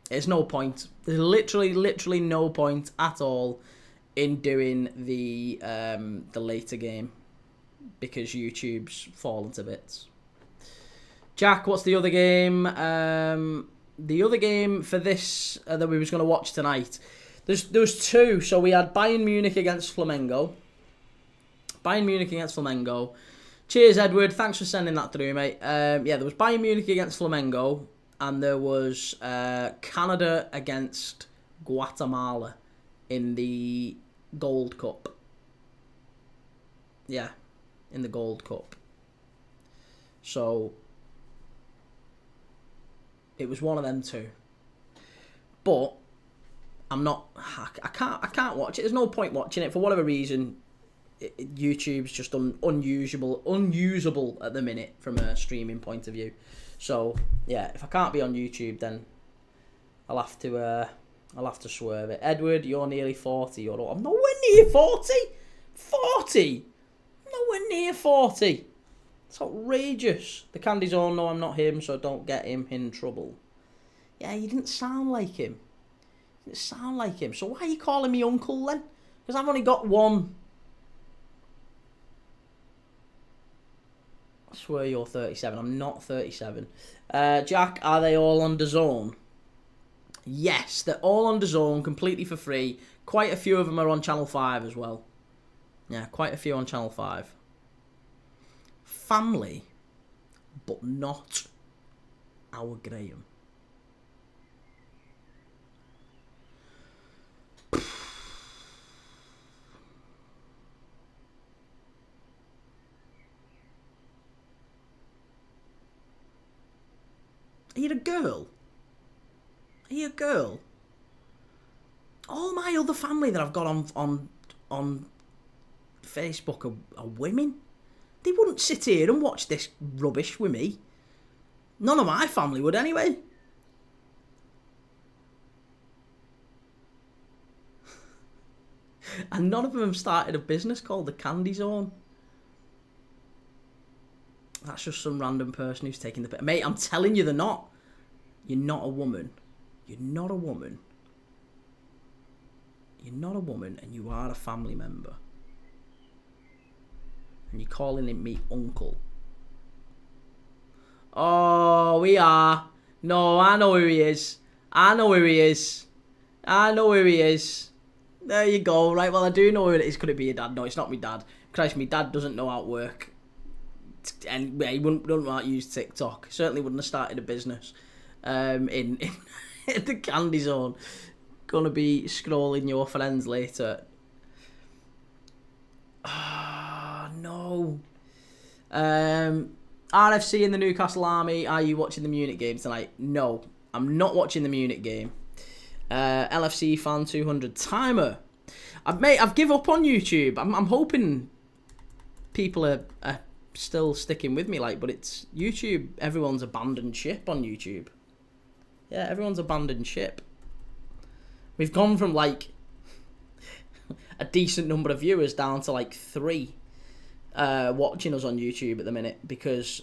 There's no point. There's literally no point at all in doing the later game because YouTube's fallen to bits. Jack, what's the other game? The other game for this that we was going to watch tonight. There's two. So we had Bayern Munich against Flamengo. Cheers, Edward. Thanks for sending that through, mate. Yeah, there was Bayern Munich against Flamengo, and there was Canada against Guatemala in the Gold Cup. Yeah, in the Gold Cup. So it was one of them two. But I'm not. I can't watch it. There's no point watching it for whatever reason. YouTube's just unusable at the minute from a streaming point of view. So yeah, if I can't be on YouTube, then I'll have to swerve it. Edward, you're nearly 40. I'm nowhere near 40. 40. Nowhere near 40. It's outrageous. The Candies all know I'm not him, so don't get him in trouble. Yeah, you didn't sound like him. So why are you calling me uncle then? Because I've only got one. I swear you're 37. I'm not 37. Jack, are they all on DAZN? Yes, they're all on DAZN, completely for free. Quite a few of them are on Channel 5 as well. Yeah, quite a few on Channel 5. Family, but not our Graham. Are you a girl? All my other family that I've got on Facebook are women. They wouldn't sit here and watch this rubbish with me. None of my family would anyway. And none of them started a business called the Candy Zone. That's just some random person who's taking the piss. Mate, I'm telling you they're not. You're not a woman. You're not a woman. You're not a woman and you are a family member. And you're calling me uncle. Oh, we are. No, I know who he is. There you go. Right, well, I do know who it is. Could it be your dad? No, it's not my dad. Christ, my dad doesn't know how to work. And he wouldn't know how to use TikTok. Certainly wouldn't have started a business in the Candy Zone. Gonna be scrolling your friends later. Ah, no. RFC in the Newcastle Army. Are you watching the Munich game tonight? No, I'm not watching the Munich game. LFC fan 200 timer. I've give up on YouTube. I'm hoping people are still sticking with me, but it's YouTube. Everyone's abandoned ship on YouTube. Yeah, everyone's abandoned ship. We've gone from a decent number of viewers down to 3 watching us on YouTube at the minute because of